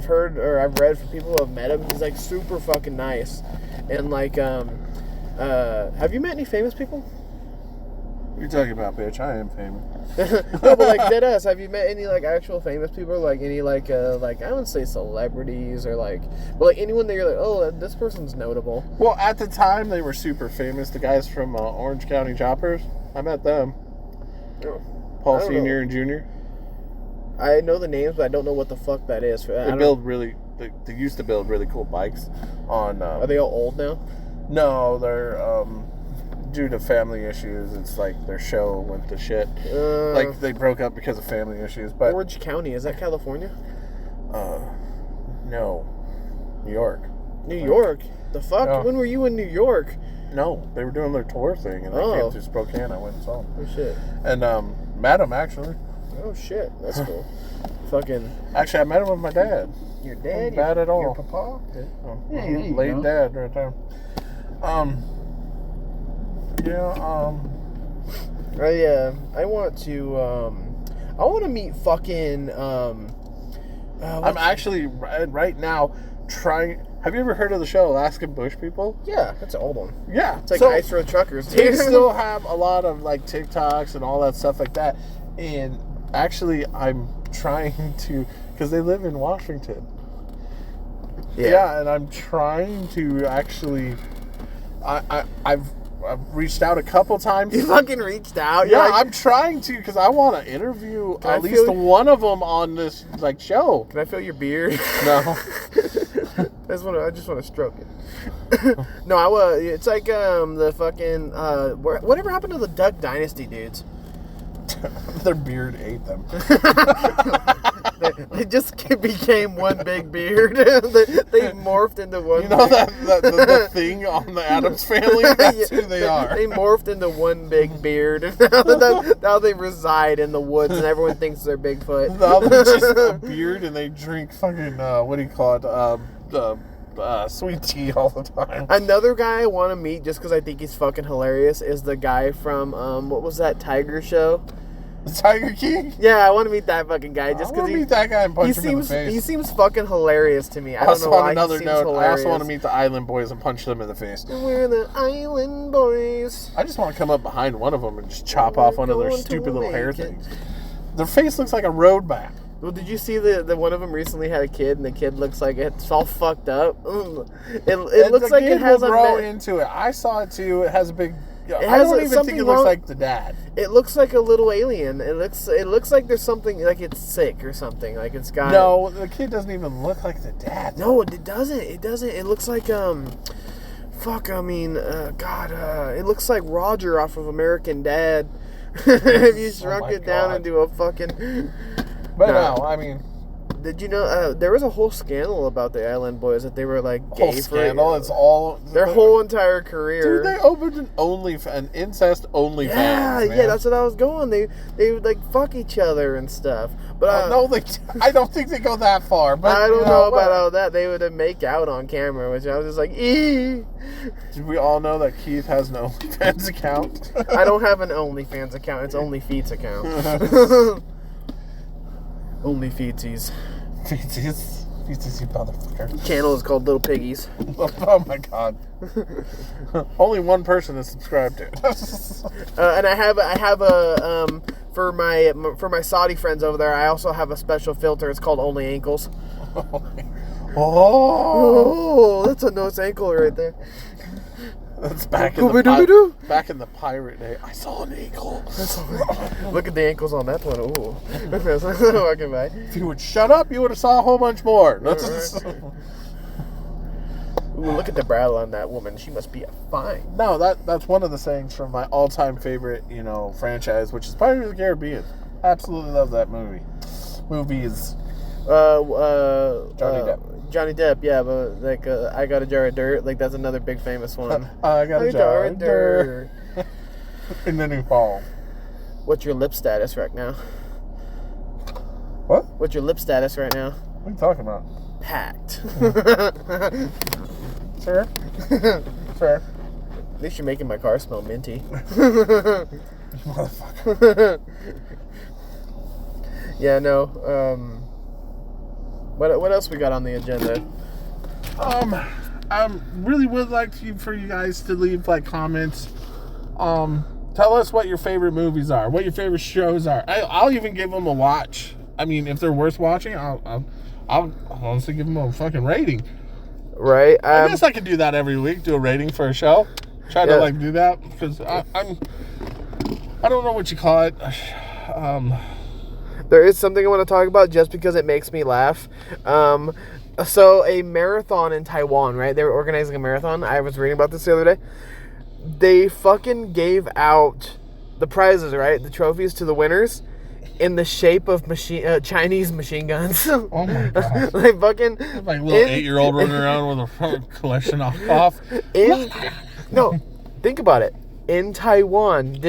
heard or I've read from people who have met him. He's like super fucking nice, and like have you met any famous people? You're talking about, bitch. I am famous. No, but like dead ass. Have you met any like actual famous people? Like any like I wouldn't say celebrities or but like anyone that you're like, oh, this person's notable. Well, at the time they were super famous. The guys from Orange County Choppers. I met them. Oh, Paul Senior and Junior. I know the names, but I don't know what the fuck that is. They used to build really cool bikes. Are they all old now? No, they're due to family issues. It's like their show went to shit. Like they broke up because of family issues. But Orange County, is that California? No, New York. New York? The fuck? No. When were you in New York? No, they were doing their tour thing, and they came to Spokane. I went and saw them. Oh shit. And met them actually. Oh shit, that's cool. Fucking. Actually, I met him with my dad. Your dad? Bad at all. Your papa? Yeah, late dad right there. I want to meet fucking I'm actually right now trying. Have you ever heard of the show Alaskan Bush People? Yeah, that's an old one. Yeah, it's like Ice Road Truckers. They still have a lot of like TikToks and all that stuff like that. And actually, I'm trying to, because they live in Washington. Yeah, and I'm trying to actually. I've reached out a couple times. You fucking reached out? Yeah, I'm trying to, because I want to interview at least one of them on this like show. Can I feel your beard? No. I just want to stroke it. No, it's like the fucking whatever happened to the Duck Dynasty dudes? Their beard ate them. They just became one big beard. they morphed into one. You know the thing on the Addams Family? That's who they are. They morphed into one big beard. Now they reside in the woods, and everyone thinks they're Bigfoot. Now they're just a beard, and they drink fucking what do you call it? Sweet tea all the time. Another guy I want to meet just because I think he's fucking hilarious is the guy from what was that Tiger show? The Tiger King? Yeah, I want to meet that fucking guy just because meet that guy and punch him in the seems face. he seems fucking hilarious to me. I don't Also, know why on another he seems note, hilarious. I also want to meet the Island Boys and punch them in the face. We're the Island Boys. I just want to come up behind one of them and just chop off one of their stupid little hair things. Their face looks like a road map. Well, did you see the one of them recently had a kid, and the kid looks like it's all fucked up? It looks like it has a grow into it. I saw it too. It has a big. I don't even think it looks like the dad. It looks like a little alien. It looks like there's something, like it's sick or something. Like it's got. No, the kid doesn't even look like the dad. No, it doesn't. It doesn't. It looks like fuck. I mean, God. It looks like Roger off of American Dad. If you shrunk it down into a fucking. But no, I mean. Did you know there was a whole scandal about the Island Boys that they were like gay whole scandal? It's all their whole entire career. Dude, they opened an incest OnlyFans. Yeah, yeah, that's what I was going. They would like fuck each other and stuff. But no, I don't think they go that far. But I don't know about all that. They would make out on camera, which I was just like, eee. Did we all know that Keith has an OnlyFans account? I don't have an OnlyFans account. It's OnlyFeets account. Only Feetsies. Feetsies, you motherfucker. Channel is called Little Piggies. Oh my god. Only one person is subscribed to it. And I have a for my Saudi friends over there. I also have a special filter. It's called Only Ankles. Oh, that's a nice ankle right there. That's back in the pirate day. I saw an ankle. Look at the ankles on that one. Ooh. Walking by. If you would shut up, you would have saw a whole bunch more. Ooh, look at the brow on that woman. She must be a fine. No, that's one of the sayings from my all-time favorite, franchise, which is Pirates of the Caribbean. Absolutely love that movie. Movies. Johnny Depp. Johnny Depp, yeah, but like I Got a Jar of Dirt, like that's another big famous one. I got a jar of dirt. In the new fall. What's your lip status right now? What? What's your lip status right now? What are you talking about? Packed. Sure. Fair. At least you're making my car smell minty. Motherfucker. Yeah, no. What else we got on the agenda? I really would like for you guys to leave comments. Tell us what your favorite movies are, what your favorite shows are. I'll even give them a watch. I mean, if they're worth watching, I'll honestly give them a fucking rating. Right. I guess I could do that every week. Do a rating for a show. Try to do that because I don't know what you call it. There is something I want to talk about just because it makes me laugh. So a marathon in Taiwan, right? They were organizing a marathon. I was reading about this the other day. They fucking gave out the prizes, right? The trophies to the winners in the shape of Chinese machine guns. Oh my god! Like fucking like little 8-year-old running around with a collection off. No, think about it. In Taiwan,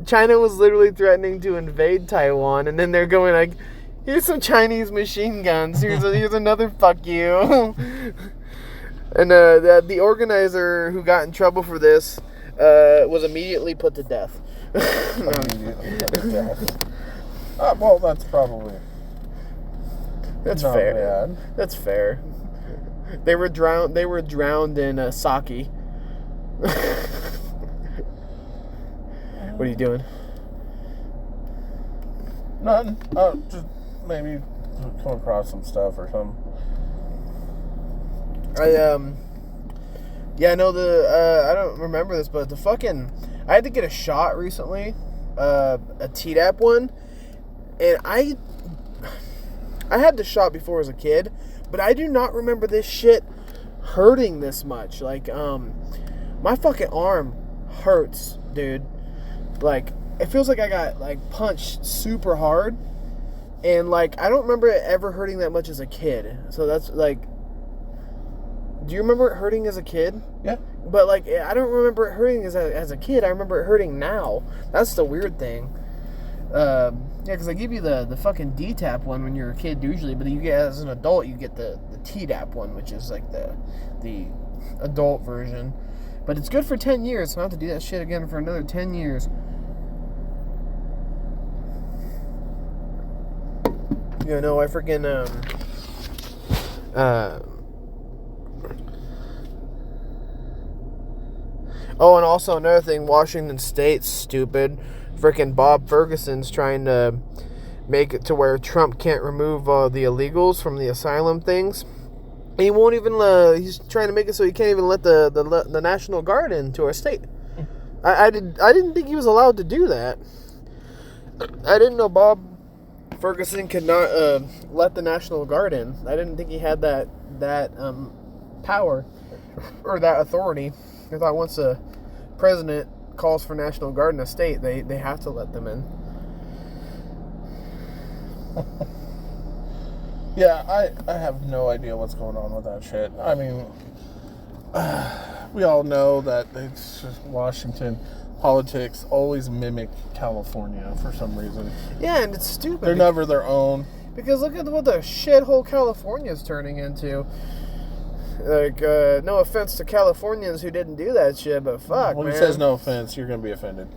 China was literally threatening to invade Taiwan, and then they're going like, here's some Chinese machine guns. Here's another fuck you. And the organizer who got in trouble for this was immediately put to death. Well, that's probably... That's not fair. bad. That's fair. They were drowned in sake. What are you doing? Nothing. Just maybe come across some stuff or something. I don't remember this, but I had to get a shot recently, a Tdap one, and I had the shot before as a kid, but I do not remember this shit hurting this much. Like, my fucking arm hurts, dude. Like, it feels like I got, punched super hard. And, I don't remember it ever hurting that much as a kid. So that's, do you remember it hurting as a kid? Yeah. But, I don't remember it hurting as a kid. I remember it hurting now. That's the weird thing. Yeah, because I give you the fucking D-tap one when you're a kid usually. But you get, as an adult, you get the Tdap one, which is, the adult version. But it's good for 10 years, so I don't have to do that shit again for another 10 years. You know, I freaking oh, and also another thing, Washington State's stupid. Freaking Bob Ferguson's trying to make it to where Trump can't remove the illegals from the asylum things. He won't even. He's trying to make it so he can't even let the National Guard into our state. I didn't think he was allowed to do that. I didn't know Bob Ferguson could not let the National Guard in. I didn't think he had that power or that authority. I thought once a president calls for National Guard in a state, they have to let them in. Yeah, I have no idea what's going on with that shit. I mean, we all know that it's just Washington politics always mimic California for some reason. Yeah, and it's stupid. They're never their own. Because look at what the shithole California's turning into. Like, no offense to Californians who didn't do that shit, but fuck, When man. he says no offense, you're going to be offended.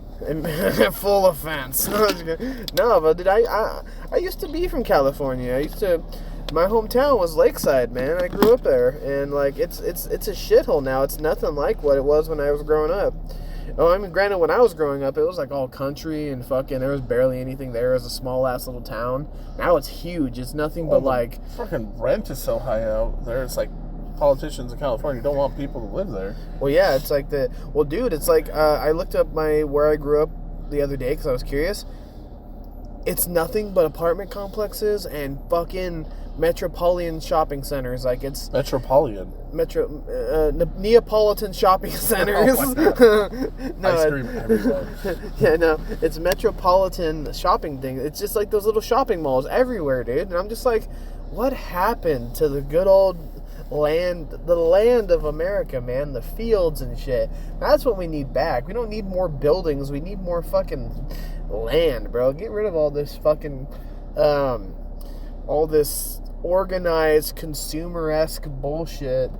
Full offense. No, but dude, I used to be from California. My hometown was Lakeside, man. I grew up there, and like it's a shithole now. It's nothing like what it was when I was growing up. Oh, I mean, granted, when I was growing up, it was like all country and fucking. There was barely anything there. It was a small ass little town. Now it's huge. It's nothing but like fucking rent is so high out there. It's like politicians in California don't want people to live there. Well, yeah, it's like dude, it's like I looked up where I grew up the other day because I was curious. It's nothing but apartment complexes and fucking metropolitan shopping centers. Like it's Neapolitan shopping centers. No, ice cream everywhere. Yeah, no, it's metropolitan shopping thing. It's just like those little shopping malls everywhere, dude. And I'm just like, what happened to the good old land, the land of America, man? The fields and shit. That's what we need back. We don't need more buildings. We need more fucking land, bro. Get rid of all this fucking all this organized consumer-esque bullshit.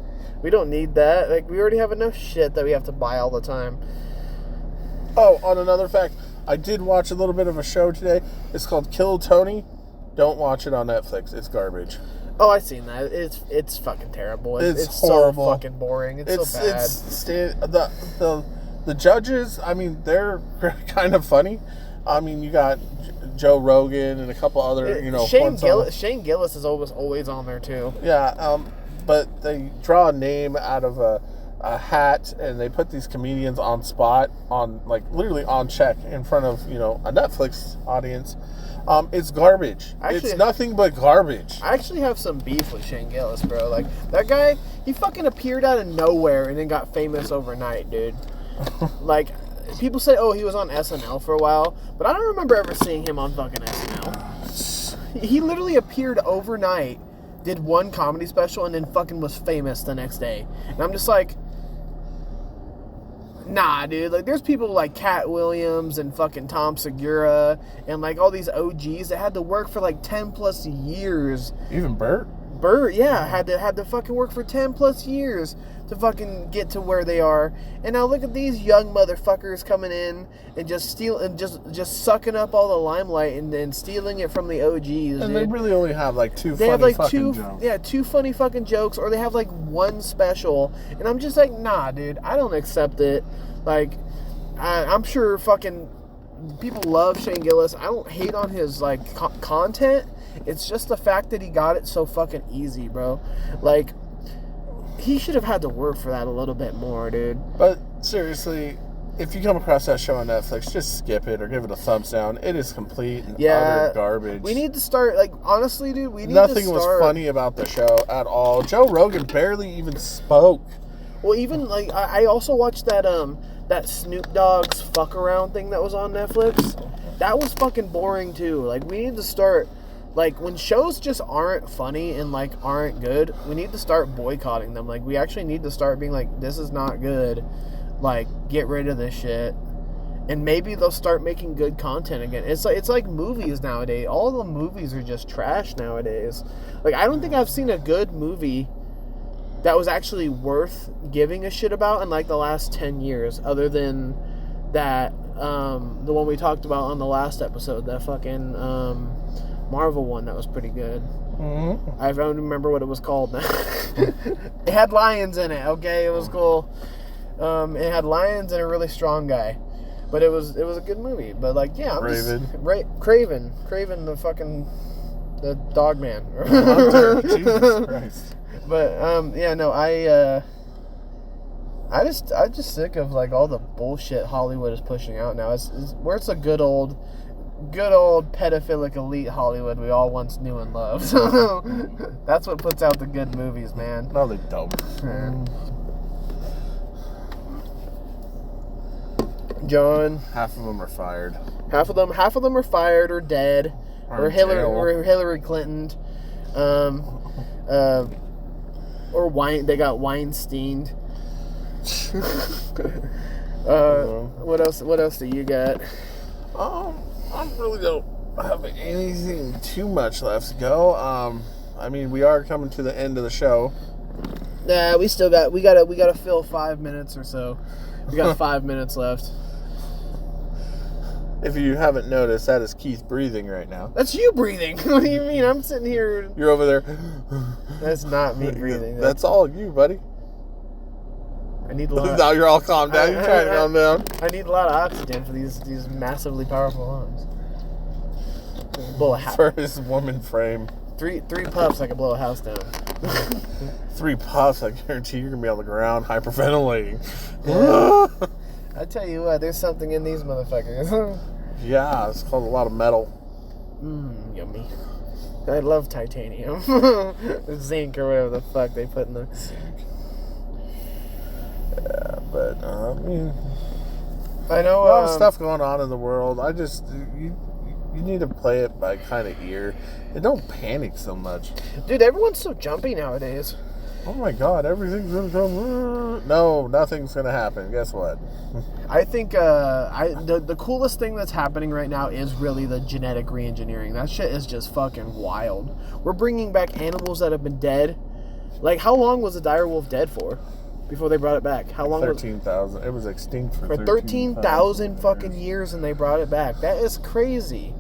We don't need that. Like, we already have enough shit that we have to buy all the time. Oh, on another fact, I did watch a little bit of a show today. It's called Kill Tony. Don't watch it on Netflix. It's garbage. Oh, I've seen that. It's fucking terrible. It's horrible. So fucking boring. It's so bad. The judges, I mean, they're kind of funny. I mean, you got Joe Rogan and a couple other, Shane Gillis is always on there too. Yeah, but they draw a name out of a hat and they put these comedians on spot, literally on check in front of a Netflix audience. It's garbage. It's nothing but garbage. I actually have some beef with Shane Gillis, bro. Like, that guy, he fucking appeared out of nowhere and then got famous overnight, dude. Like, people say, oh, he was on SNL for a while, but I don't remember ever seeing him on fucking SNL. He literally appeared overnight, did one comedy special, and then fucking was famous the next day. And I'm just like, nah, dude. Like, there's people like Cat Williams and fucking Tom Segura and like all these OGs that had to work for like 10 plus years. Even Bert, yeah, had to fucking work for 10 plus years to fucking get to where they are. And now look at these young motherfuckers coming in and just just sucking up all the limelight and then stealing it from the OGs. And dude. They really only have like two funny fucking jokes, or they have like one special. And I'm just like, nah, dude, I don't accept it. Like, I'm sure fucking people love Shane Gillis. I don't hate on his like content. It's just the fact that he got it so fucking easy, bro. Like, he should have had to work for that a little bit more, dude. But seriously, if you come across that show on Netflix, just skip it or give it a thumbs down. It is complete and utter garbage. We need to start, like, honestly, dude, Nothing was funny about the show at all. Joe Rogan barely even spoke. Well, even, like, I also watched that Snoop Dogg's fuck around thing that was on Netflix. That was fucking boring, too. Like, we need to start... Like, when shows just aren't funny and, like, aren't good, we need to start boycotting them. Like, we actually need to start being like, this is not good. Like, get rid of this shit. And maybe they'll start making good content again. It's like movies nowadays. All the movies are just trash nowadays. Like, I don't think I've seen a good movie that was actually worth giving a shit about in, like, the last 10 years. Other than that, the one we talked about on the last episode. That fucking... Marvel one that was pretty good. Mm-hmm. I don't remember what it was called now. It had lions in it, okay? It was cool. It had lions and a really strong guy. But it was a good movie. But like, yeah, Craven, the fucking the dog man. Jesus Christ. But I'm just sick of like all the bullshit Hollywood is pushing out now. It's where it's a good old pedophilic elite Hollywood we all once knew and loved. That's what puts out the good movies, man. No, they don't. John, half of them are fired. Half of them are fired or dead, or Hillary Clinton, or they got Weinsteined. What else do you got? I really don't have anything too much left to go. I mean, we are coming to the end of the show. Nah, we gotta fill 5 minutes or so. We got 5 minutes left. If you haven't noticed, that is Keith breathing right now. That's you breathing. What do you mean? I'm sitting here. You're over there. That's not me breathing. That's all you, buddy. I need a lot. Now you're all calmed down. You're trying to calm down. I need a lot of oxygen for these massively powerful lungs. For his woman frame. Three puffs, I could blow a house down. 3 puffs, I guarantee you're gonna be on the ground hyperventilating. Yeah. I tell you what, there's something in these motherfuckers. Yeah, it's called a lot of metal. Yummy. I love titanium. Zinc or whatever the fuck they put in the zinc. Yeah, but I mean, I know a lot of stuff going on in the world. I just you need to play it by kind of ear and don't panic so much. Dude, everyone's so jumpy nowadays. Oh my God, everything's gonna come. No, nothing's gonna happen. Guess what? I think the coolest thing that's happening right now is really the genetic reengineering. That shit is just fucking wild. We're bringing back animals that have been dead. Like, how long was the dire wolf dead for before they brought it back? How long? 13,000. It was extinct for 13,000 fucking years, and they brought it back. That is crazy.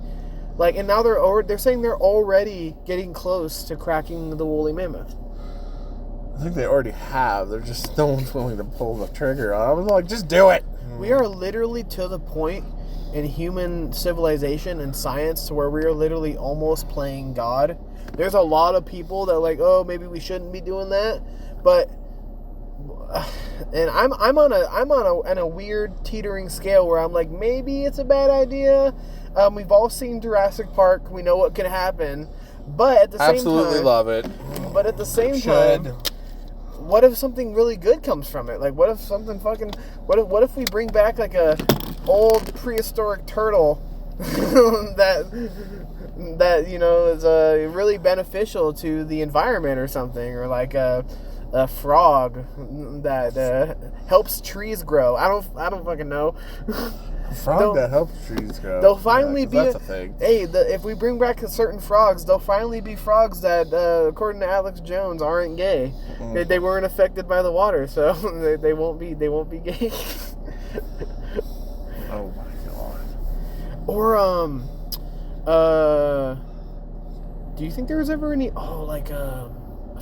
Like, and now they're saying they're already getting close to cracking the woolly mammoth. I think they already have. They're just no one's willing to pull the trigger on. I was like, just do it. We are literally to the point in human civilization and science to where we are literally almost playing God. There's a lot of people that are like, oh, maybe we shouldn't be doing that, but and I'm on a weird teetering scale where I'm like, maybe it's a bad idea. We've all seen Jurassic Park. We know what can happen, but at the same time, absolutely love it. But at the same time, what if something really good comes from it? Like, what if something fucking... What if we bring back, like, a old prehistoric turtle that you know, is really beneficial to the environment or something? Or, like, a frog that helps trees grow. I don't fucking know. A frog that helps trees grow. They'll finally be... That's a thing. Hey, if we bring back certain frogs, they'll finally be frogs that, according to Alex Jones, aren't gay. They weren't affected by the water, so they won't be gay. Oh my God. Or do you think there was ever any a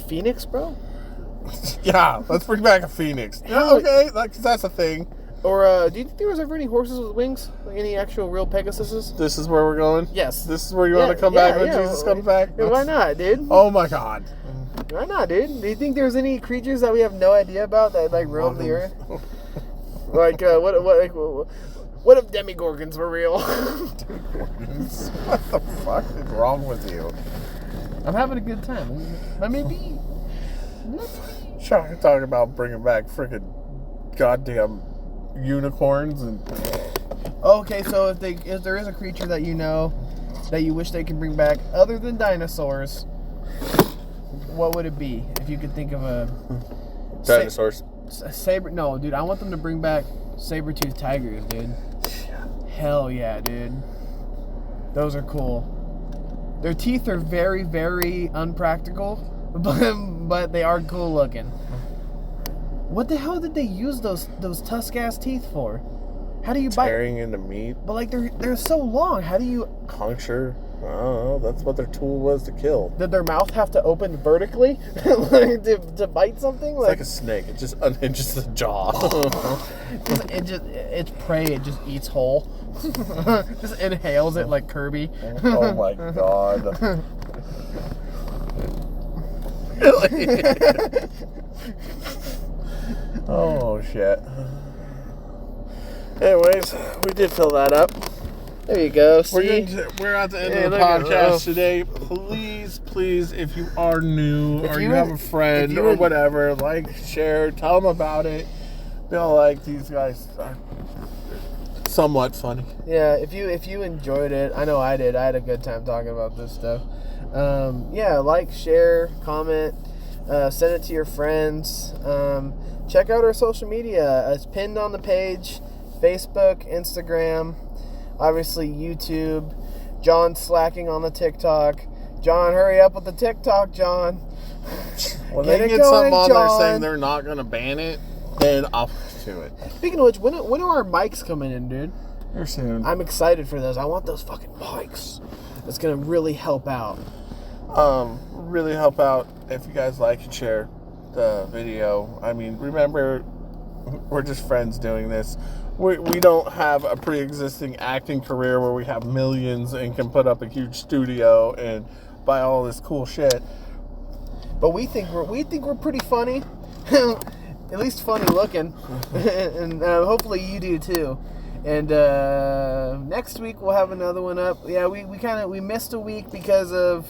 phoenix, bro? Yeah, let's bring back a phoenix. Yeah, okay, that's a thing. Or do you think there was ever any horses with wings? Like any actual real Pegasuses? This is where we're going? Yes. This is where you want to come back when Jesus comes back? Why not, dude? Oh my God. Why not, dude? Do you think there's any creatures that we have no idea about that like roam the earth? Like what if demigorgons were real? Demigorgons? What the fuck is wrong with you? I'm having a good time. But maybe Trying to talk about bringing back freaking goddamn unicorns and... Okay, so if there is a creature that you know that you wish they could bring back other than dinosaurs, what would it be? If you could think of a dinosaurs. Saber? No, dude. I want them to bring back saber-toothed tigers, dude. Hell yeah, dude. Those are cool. Their teeth are very, very unpractical, but they are cool looking. What the hell did they use those tusk-ass teeth for? How do you bite? Tearing into meat. But like they're so long. How do you puncture? I don't know. That's what their tool was to kill. Did their mouth have to open vertically to bite something? It's like a snake. It just unhinges the jaw. It's prey. It just eats whole. Just inhales it like Kirby. Oh my god. Oh shit. Anyways, we did fill that up. There you go. We're at the end of the podcast today. Please, if you are new or you have a friend or whatever, like, share, tell them about it. They'll like these guys are somewhat funny. Yeah, if you enjoyed it, I know I did. I had a good time talking about this stuff. Yeah, like, share, comment, send it to your friends. Check out our social media. It's pinned on the page. Facebook, Instagram, obviously YouTube. John's slacking on the TikTok. John, hurry up with the TikTok, John. When they get something on there saying they're not going to ban it, then I'll do it. Speaking of which, when are our mics coming in, dude? They're soon. I'm excited for those. I want those fucking mics. It's going to really help out. Really help out if you guys like and share the video. I mean, remember, we're just friends doing this. We don't have a pre-existing acting career where we have millions and can put up a huge studio and buy all this cool shit. But we think we're pretty funny, at least funny looking, and hopefully you do too. And next week we'll have another one up. Yeah, we missed a week because of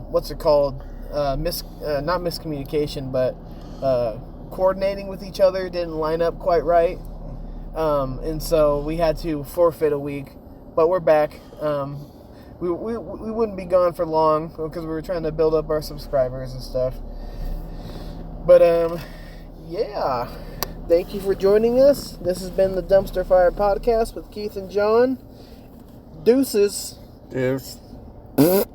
what's it called? Not miscommunication, but coordinating with each other didn't line up quite right, and so we had to forfeit a week. But we're back. We wouldn't be gone for long because we were trying to build up our subscribers and stuff. But yeah, thank you for joining us. This has been the Dumpster Fire Podcast with Keith and John. Deuces. Deuce.